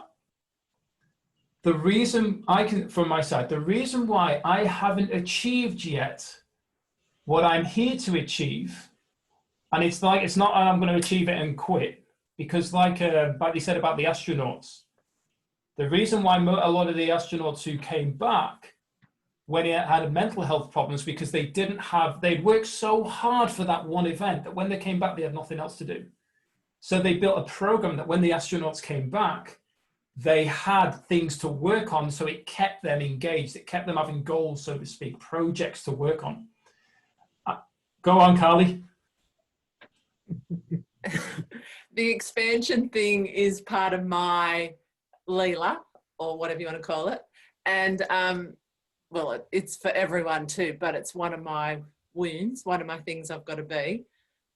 [SPEAKER 1] the reason from my side, the reason why I haven't achieved yet what I'm here to achieve, and it's not I'm going to achieve it and quit, because like they said about the astronauts, the reason why a lot of the astronauts who came back when he had mental health problems, because they'd worked so hard for that one event that when they came back, they had nothing else to do. So they built a program that when the astronauts came back, they had things to work on. So it kept them engaged. It kept them having goals, so to speak, projects to work on. Go on, Carly.
[SPEAKER 3] The expansion thing is part of my Leela, or whatever you want to call it. And well, it's for everyone too, but it's one of my wounds, one of my things I've got to be.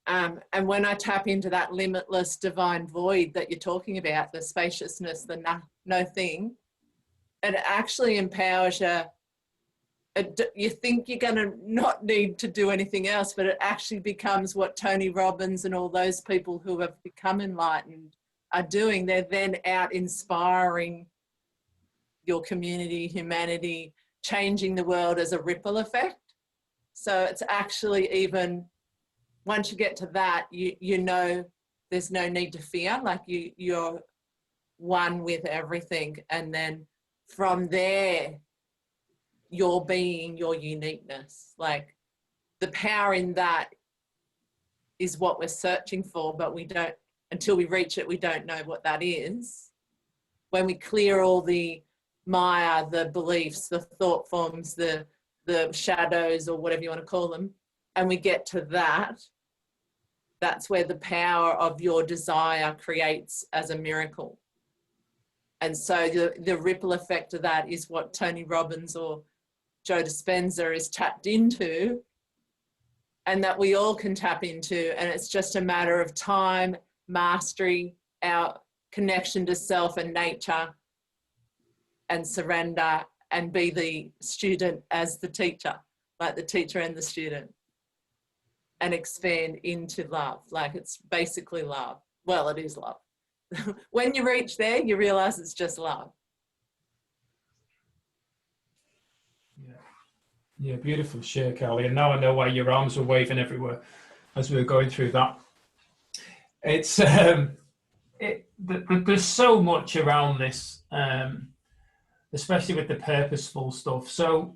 [SPEAKER 3] And when I tap into that limitless divine void that you're talking about, the spaciousness, the no thing, it actually empowers you. You think you're going to not need to do anything else, but it actually becomes what Tony Robbins and all those people who have become enlightened are doing. They're then out inspiring your community, humanity, changing the world as a ripple effect. So it's actually, even once you get to that, you know there's no need to fear, like you're one with everything. And then from there, your being, your uniqueness, like the power in that is what we're searching for, but we don't, until we reach it, we don't know what that is. When we clear all the Maya, the beliefs, the thought forms, the shadows, or whatever you want to call them, and we get to that, that's where the power of your desire creates as a miracle. And so the ripple effect of that is what Tony Robbins or Joe Dispenza is tapped into, and that we all can tap into. And it's just a matter of time, mastery, our connection to self and nature, and surrender, and be the student as the teacher, like the teacher and the student, and expand into love. Like it's basically love. Well, it is love. When you reach there, you realize it's just love.
[SPEAKER 1] Yeah, beautiful share, Carly. And now I know why your arms were waving everywhere as we were going through that. It's there's so much around this, especially with the purposeful stuff. So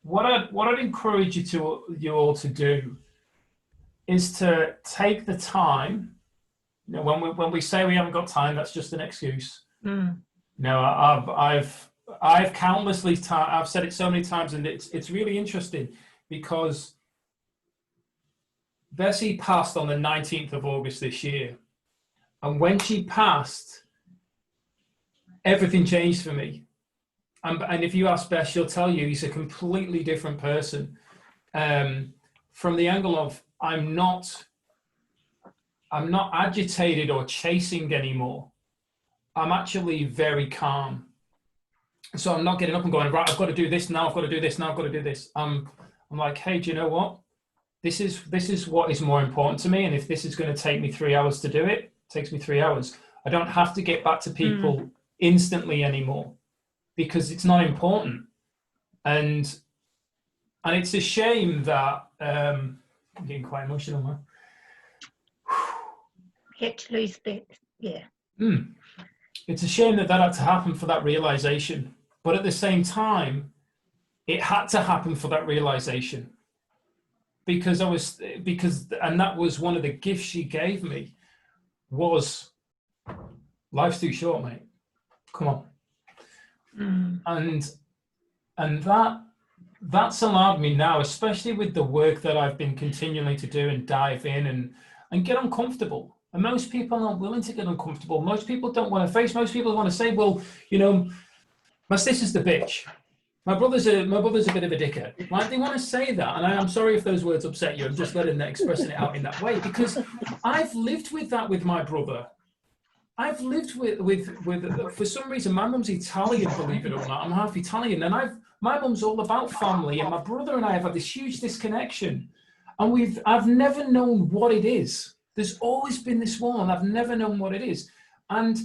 [SPEAKER 1] what I'd encourage you all to do is to take the time. You know, when we say we haven't got time, that's just an excuse.
[SPEAKER 5] Mm.
[SPEAKER 1] No, I've countlessly times, I've said it so many times, and it's really interesting because Bessie passed on the 19th of August this year. And when she passed, everything changed for me. And if you ask Bess, she'll tell you he's a completely different person. From the angle of I'm not agitated or chasing anymore. I'm actually very calm. So I'm not getting up and going, right, I've got to do this now, I've got to do this now, I've got to do this. I'm like, hey, do you know what? This is what is more important to me. And if this is going to take me 3 hours to do it, it takes me 3 hours. I don't have to get back to people instantly anymore because it's not important. And it's a shame that, I'm getting quite emotional now.
[SPEAKER 5] Get to lose bit, yeah.
[SPEAKER 1] It's a shame that had to happen for that realization. But at the same time, it had to happen for that realization. Because that was one of the gifts she gave me was life's too short, mate. Come on. And that's allowed me now, especially with the work that I've been continuing to do and dive in and get uncomfortable. And most people aren't willing to get uncomfortable. Most people don't want to face. Most people want to say, well, you know, my sister's the bitch. My brother's a bit of a dickhead. Like, they want to say that, and I'm sorry if those words upset you. I'm just expressing it out in that way because I've lived with that with my brother. I've lived with for some reason my mum's Italian, believe it or not. I'm half Italian, and my mum's all about family, and my brother and I have had this huge disconnection, and I've never known what it is. There's always been this wall, and I've never known what it is, and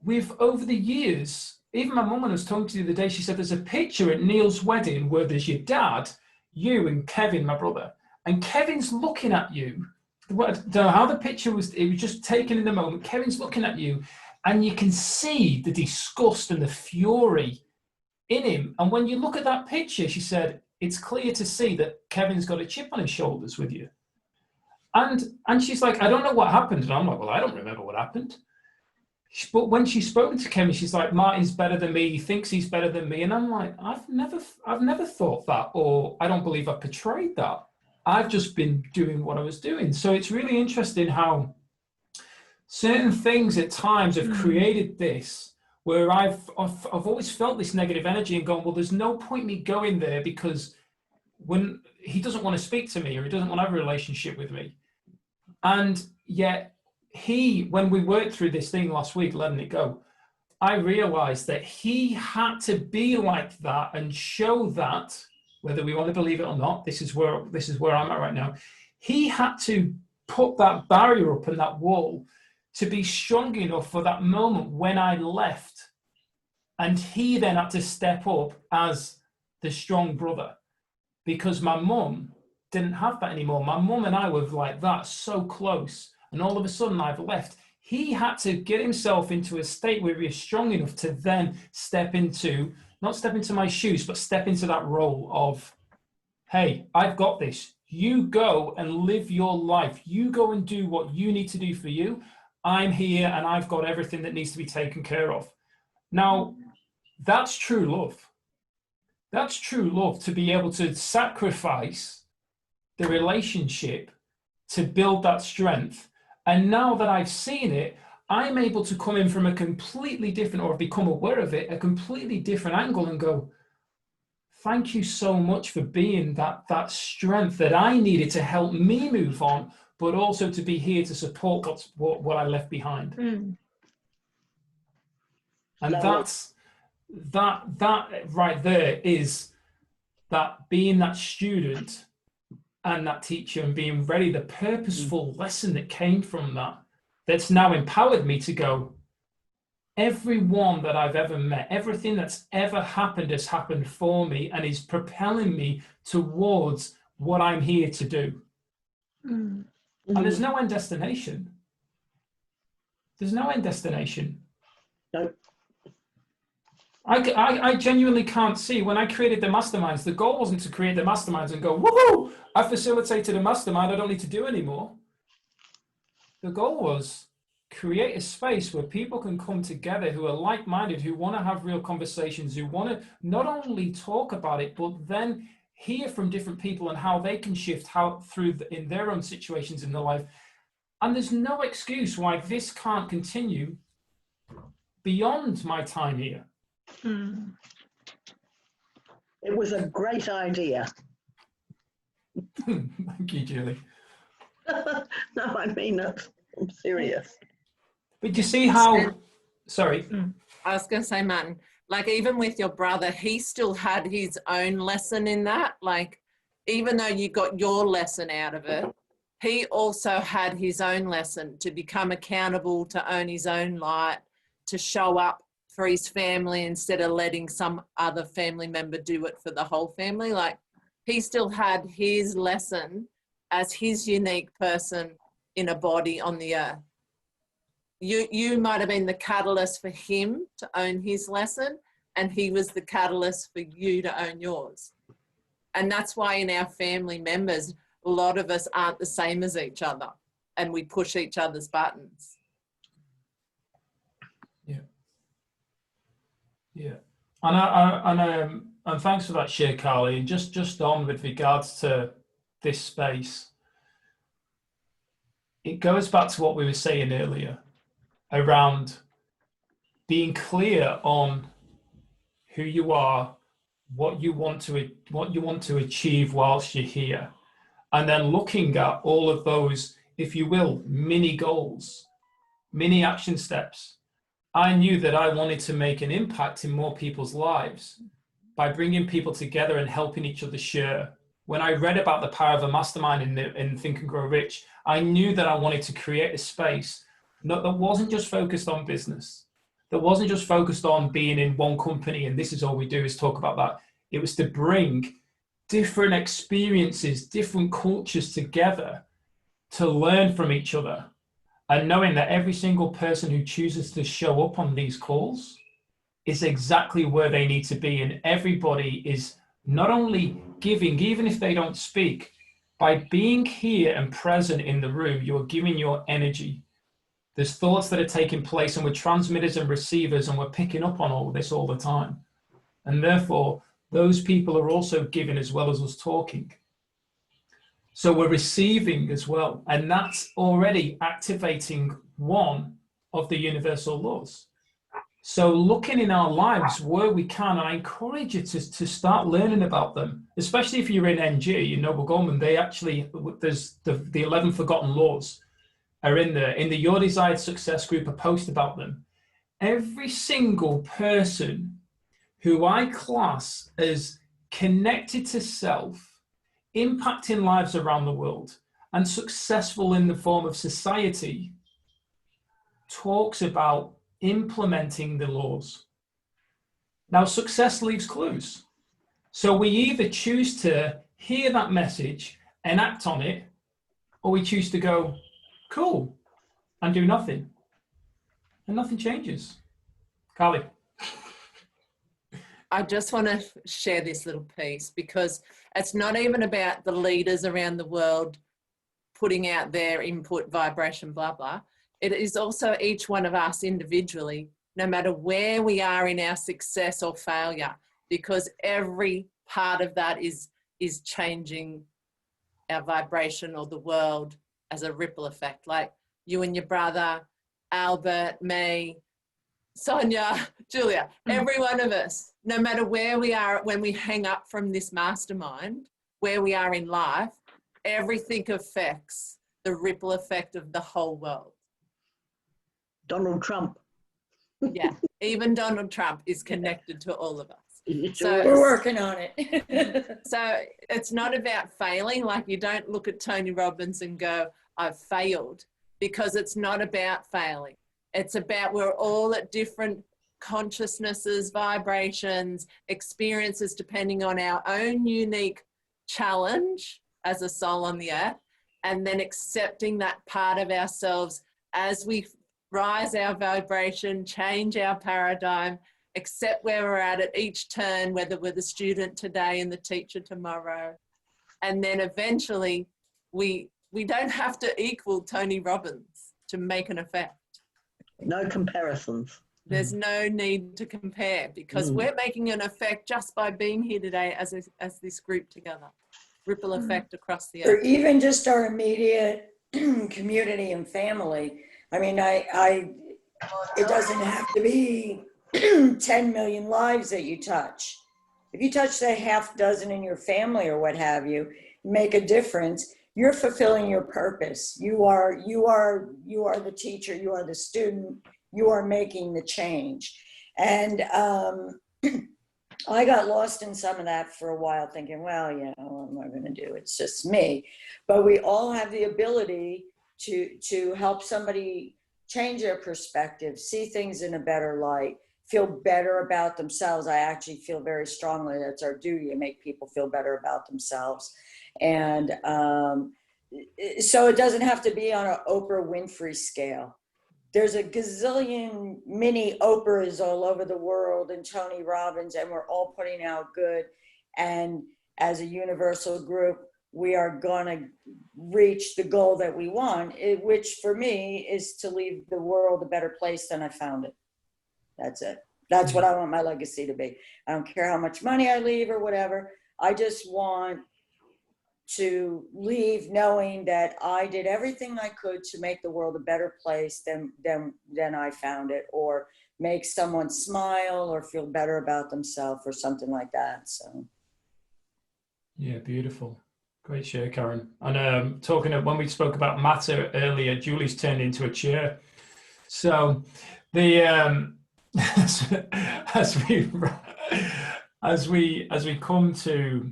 [SPEAKER 1] we've over the years. Even my mum, when I was talking to you the other day, she said there's a picture at Neil's wedding where there's your dad, you, and Kevin, my brother. And Kevin's looking at you. I don't know how the picture was, it was just taken in the moment. Kevin's looking at you, and you can see the disgust and the fury in him. And when you look at that picture, she said, it's clear to see that Kevin's got a chip on his shoulders with you. And she's like, I don't know what happened. And I'm like, well, I don't remember what happened. But when she's spoken to Kevin, she's like, Martin's better than me. He thinks he's better than me. And I'm like, I've never thought that, or I don't believe I've portrayed that. I've just been doing what I was doing. So it's really interesting how certain things at times have created this, where I've always felt this negative energy and gone, well, there's no point me going there, because when he doesn't want to speak to me, or he doesn't want to have a relationship with me. And yet when we worked through this thing last week, letting it go, I realized that he had to be like that and show that, whether we want to believe it or not, this is where I'm at right now. He had to put that barrier up and that wall to be strong enough for that moment when I left. And he then had to step up as the strong brother, because my mum didn't have that anymore. My mum and I were like that, so close. And all of a sudden I've left. He had to get himself into a state where he was strong enough to then not step into my shoes, but step into that role of, hey, I've got this. You go and live your life. You go and do what you need to do for you. I'm here and I've got everything that needs to be taken care of. Now, that's true love. That's true love, to be able to sacrifice the relationship to build that strength. And now that I've seen it, I'm able to come in from a completely different, or become aware of it, a completely different angle, and go, thank you so much for being that strength that I needed to help me move on, but also to be here to support what I left behind.
[SPEAKER 5] Mm.
[SPEAKER 1] And
[SPEAKER 7] Lovely.
[SPEAKER 1] that right there is that being that student and that teacher, and being ready, the purposeful lesson that came from that's now empowered me to go, everyone that I've ever met, everything that's ever happened has happened for me and is propelling me towards what I'm here to do.
[SPEAKER 5] Mm.
[SPEAKER 1] And there's no end destination. There's no end destination.
[SPEAKER 7] No.
[SPEAKER 1] I genuinely can't see, when I created the masterminds, the goal wasn't to create the masterminds and go, woohoo, I facilitated a mastermind, I don't need to do anymore. The goal was create a space where people can come together who are like-minded, who want to have real conversations, who want to not only talk about it, but then hear from different people and how they can shift in their own situations in their life. And there's no excuse why this can't continue beyond my time here.
[SPEAKER 5] Mm.
[SPEAKER 7] It was a great idea.
[SPEAKER 1] Thank you, Julie.
[SPEAKER 7] No, I mean it. I'm serious.
[SPEAKER 1] But you see how, sorry.
[SPEAKER 3] I was going to say, Martin, like even with your brother, he still had his own lesson in that. Like, even though you got your lesson out of it, he also had his own lesson to become accountable, to own his own light, to show up for his family instead of letting some other family member do it for the whole family. Like, he still had his lesson as his unique person in a body on the earth. You might have been the catalyst for him to own his lesson, and he was the catalyst for you to own yours. And that's why in our family members, a lot of us aren't the same as each other, and we push each other's buttons.
[SPEAKER 1] Yeah, and thanks for that share, Carly. And just on with regards to this space, it goes back to what we were saying earlier around being clear on who you are, what you want to achieve whilst you're here, and then looking at all of those, if you will, mini goals, mini action steps. I knew that I wanted to make an impact in more people's lives by bringing people together and helping each other share. When I read about the power of a mastermind in Think and Grow Rich, I knew that I wanted to create a space that wasn't just focused on business, that wasn't just focused on being in one company and this is all we do is talk about that. It was to bring different experiences, different cultures together to learn from each other. And knowing that every single person who chooses to show up on these calls is exactly where they need to be. And everybody is not only giving, even if they don't speak, by being here and present in the room, you're giving your energy. There's thoughts that are taking place, and we're transmitters and receivers, and we're picking up on all of this all the time. And therefore, those people are also giving as well as us talking. So we're receiving as well. And that's already activating one of the universal laws. So looking in our lives where we can, I encourage you to start learning about them, especially if you're in NG, in Noble Goldman. They actually, there's the 11 Forgotten Laws are in the Your Desired Success group, a post about them. Every single person who I class as connected to self, impacting lives around the world, and successful in the form of society, talks about implementing the laws. Now, success leaves clues. So we either choose to hear that message and act on it, or we choose to go, cool, and do nothing. And nothing changes. Carly.
[SPEAKER 3] I just want to share this little piece, because it's not even about the leaders around the world putting out their input, vibration, blah, blah. It is also each one of us individually, no matter where we are in our success or failure, because every part of that is changing our vibration or the world as a ripple effect. Like you and your brother, Albert, me, Sonia, Julia, every one of us, no matter where we are when we hang up from this mastermind, where we are in life, everything affects the ripple effect of the whole world.
[SPEAKER 7] Donald Trump.
[SPEAKER 3] Yeah, even Donald Trump is connected to all of us.
[SPEAKER 2] So we're working on it.
[SPEAKER 3] So it's not about failing. Like you don't look at Tony Robbins and go, I've failed, because it's not about failing. It's about we're all at different consciousnesses, vibrations, experiences, depending on our own unique challenge as a soul on the earth, and then accepting that part of ourselves as we rise our vibration, change our paradigm, accept where we're at each turn, whether we're the student today and the teacher tomorrow. And then eventually we don't have to equal Tony Robbins to make an effect.
[SPEAKER 7] No comparisons.
[SPEAKER 3] There's no need to compare, because we're making an effect just by being here today as this group together. Ripple effect across the
[SPEAKER 2] Or
[SPEAKER 3] earth.
[SPEAKER 2] even just our immediate community and family. I mean, it doesn't have to be 10 million lives that you touch. If you touch the half dozen in your family or what have you, make a difference. You're fulfilling your purpose. You are the teacher. You are the student. You are making the change. And I got lost in some of that for a while, thinking, well, you know, what am I going to do? It's just me. But we all have the ability to help somebody change their perspective, see things in a better light, feel better about themselves. I actually feel very strongly that's our duty to make people feel better about themselves. And so it doesn't have to be on an Oprah Winfrey scale. There's a gazillion mini Oprahs all over the world and Tony Robbins, and we're all putting out good. And as a universal group, we are going to reach the goal that we want, which for me is to leave the world a better place than I found it. That's it. That's what I want my legacy to be. I don't care how much money I leave or whatever. I just want to leave knowing that I did everything I could to make the world a better place than I found it, or make someone smile or feel better about themselves or something like that. So.
[SPEAKER 1] Yeah, beautiful. Great share, Karen. And talking of when we spoke about matter earlier, Julie's turned into a chair. So the as we come to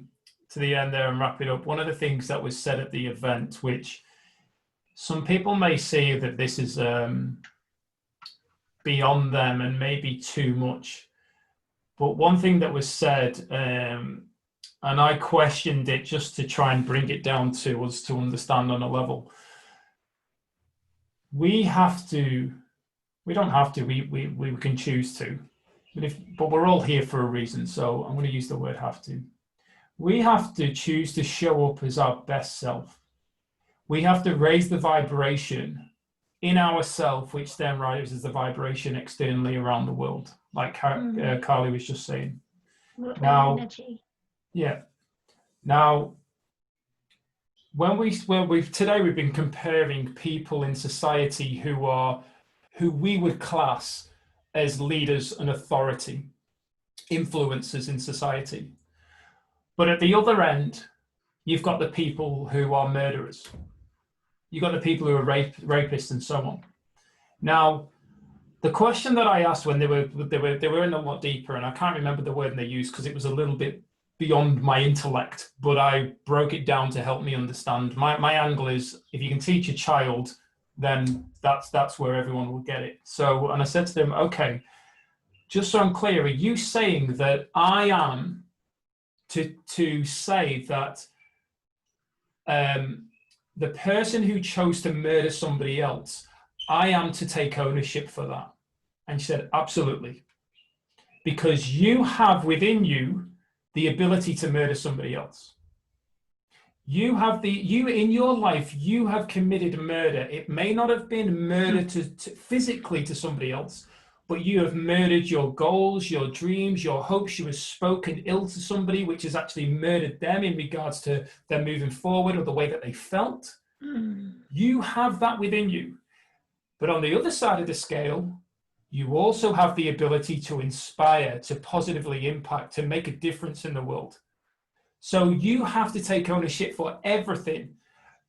[SPEAKER 1] the end there and wrap it up, one of the things that was said at the event, which some people may say that this is beyond them and maybe too much, but one thing that was said, and I questioned it just to try and bring it down to us to understand on a level. We don't have to, we can choose to, but we're all here for a reason. So I'm going to use the word have to. We have to choose to show up as our best self. We have to raise the vibration in ourselves, which then raises the vibration externally around the world, like Carly was just saying. Now,
[SPEAKER 5] energy.
[SPEAKER 1] Yeah. Now, today we've been comparing people in society who we would class as leaders and authority, influencers in society. But at the other end, you've got the people who are murderers. You've got the people who are rapists and so on. Now, the question that I asked when they were in a lot deeper, and I can't remember the word they used because it was a little bit beyond my intellect, but I broke it down to help me understand. My angle is, if you can teach a child, then that's where everyone will get it. So, and I said to them, okay, just so I'm clear, are you saying that I am to say that the person who chose to murder somebody else, I am to take ownership for that? And she said, absolutely. Because you have within you the ability to murder somebody else. You in your life, you have committed murder. It may not have been murder physically to somebody else, but you have murdered your goals, your dreams, your hopes. You have spoken ill to somebody, which has actually murdered them in regards to them moving forward or the way that they felt. You have that within you. But on the other side of the scale, you also have the ability to inspire, to positively impact, to make a difference in the world. So you have to take ownership for everything.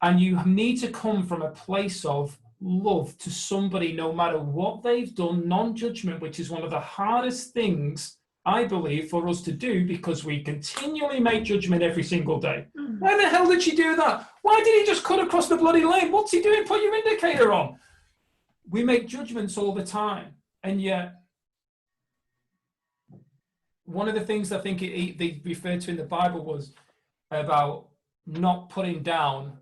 [SPEAKER 1] And you need to come from a place of love to somebody, no matter what they've done, non-judgment, which is one of the hardest things, I believe, for us to do, because we continually make judgment every single day. Why the hell did she do that? Why did he just cut across the bloody lane? What's he doing? Put your indicator on. We make judgments all the time. And yet, one of the things I think they referred to in the Bible was about not putting down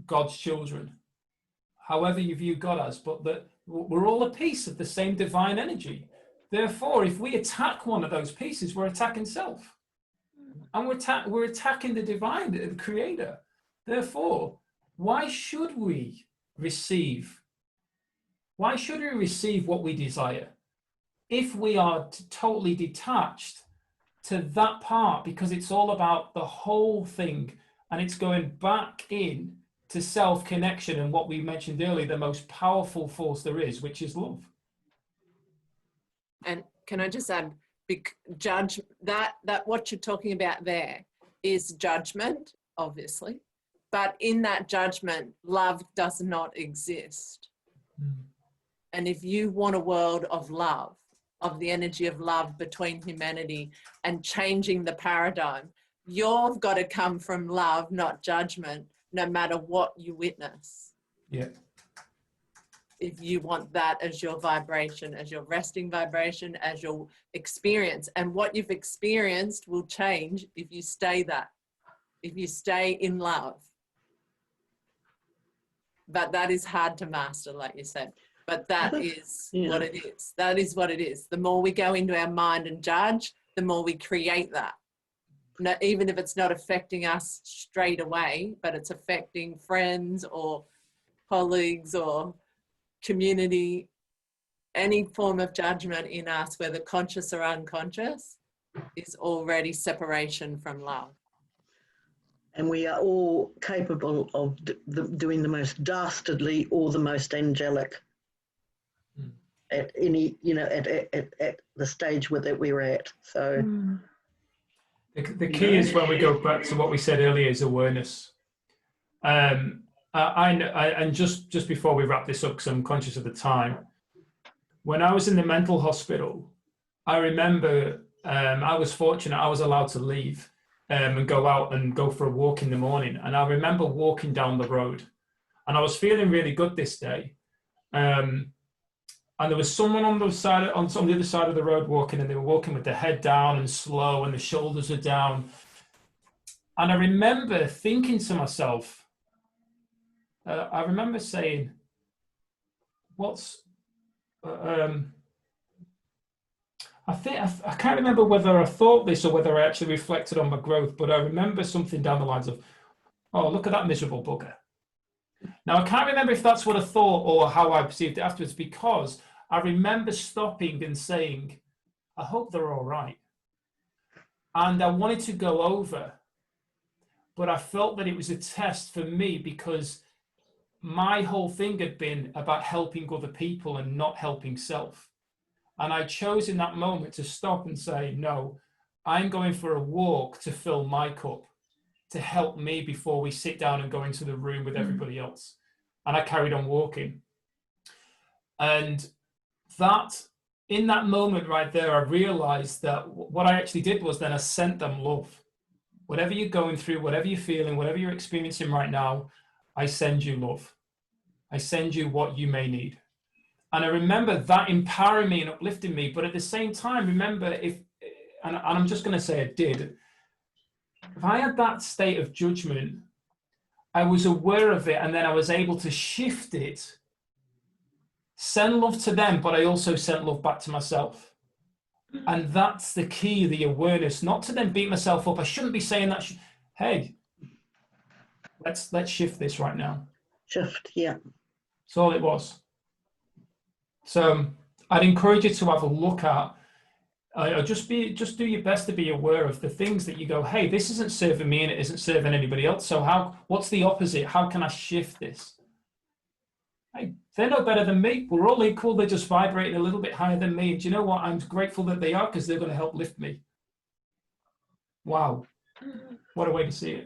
[SPEAKER 1] God's children, however you view God as, but that we're all a piece of the same divine energy. Therefore, if we attack one of those pieces, we're attacking self. And we're attacking the divine, the creator. Therefore, why should we receive? Why should we receive what we desire if we are totally detached to that part? Because it's all about the whole thing, and it's going back in to self-connection and what we mentioned earlier, the most powerful force there is, which is love.
[SPEAKER 3] And can I just add, judge that what you're talking about there is judgment, obviously, but in that judgment, love does not exist. And if you want a world of love, of the energy of love between humanity and changing the paradigm, you've got to come from love, not judgment, no matter what you witness.
[SPEAKER 1] Yeah.
[SPEAKER 3] If you want that as your vibration, as your resting vibration, as your experience. And what you've experienced will change if you stay that, if you stay in love. But that is hard to master, like you said. But that is what it is. That is what it is. The more we go into our mind and judge, the more we create that. No, even if it's not affecting us straight away, but it's affecting friends or colleagues or community, any form of judgment in us, whether conscious or unconscious, is already separation from love.
[SPEAKER 7] And we are all capable of doing the most dastardly or the most angelic at any, at the stage that we're at. So
[SPEAKER 1] the key is, when we go back to what we said earlier, is awareness. And just before we wrap this up, because I'm conscious of the time, when I was in the mental hospital, I remember I was fortunate, I was allowed to leave and go out and go for a walk in the morning. And I remember walking down the road, and I was feeling really good this day. And there was someone on the other side of the road walking, and they were walking with their head down and slow, and the shoulders are down. And I remember thinking to myself, I remember saying, I can't remember whether I thought this or whether I actually reflected on my growth, but I remember something down the lines of, oh, look at that miserable bugger. Now, I can't remember if that's what I thought or how I perceived it afterwards, because I remember stopping and saying, I hope they're all right. And I wanted to go over, but I felt that it was a test for me, because my whole thing had been about helping other people and not helping self. And I chose in that moment to stop and say, no, I'm going for a walk to fill my cup, to help me before we sit down and go into the room with everybody else. And I carried on walking. And that, in that moment right there, I realized that what I actually did was then I sent them love. Whatever you're going through, whatever you're feeling, whatever you're experiencing right now, I send you love. I send you what you may need. And I remember that empowering me and uplifting me. But at the same time, remember, and I'm just going to say it did, if I had that state of judgment, I was aware of it, and then I was able to shift it, send love to them, but I also sent love back to myself. And that's the key, the awareness, not to then beat myself up. I shouldn't be saying that. Hey, let's shift this right now.
[SPEAKER 7] Shift, yeah.
[SPEAKER 1] That's all it was. So I'd encourage you to have a look at, just do your best to be aware of the things that you go, hey, this isn't serving me and it isn't serving anybody else. So what's the opposite? How can I shift this? Hey, they're no better than me. We're all equal. They're just vibrating a little bit higher than me. And do you know what? I'm grateful that they are, because they're going to help lift me. Wow. What a way to see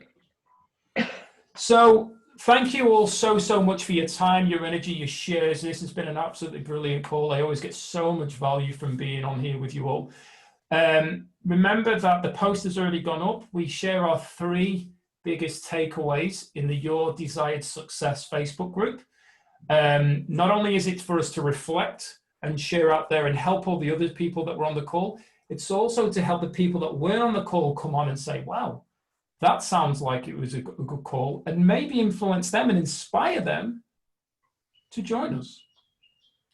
[SPEAKER 1] it. So thank you all so much for your time, your energy, your shares. This has been an absolutely brilliant call. I always get so much value from being on here with you all. Remember that the post has already gone up. We share our 3 biggest takeaways in the Your Desired Success Facebook group. Not only is it for us to reflect and share out there and help all the other people that were on the call, it's also to help the people that weren't on the call come on and say, wow, that sounds like it was a good call, and maybe influence them and inspire them to join us.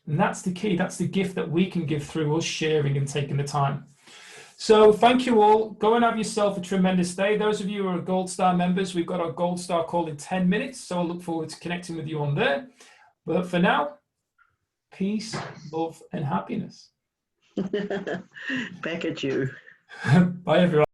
[SPEAKER 1] And that's the key. That's the gift that we can give through us sharing and taking the time. So thank you all. Go and have yourself a tremendous day. Those of you who are Gold Star members, we've got our Gold Star call in 10 minutes. So I look forward to connecting with you on there. But for now, peace, love, and happiness.
[SPEAKER 7] Back at you.
[SPEAKER 1] Bye, everyone.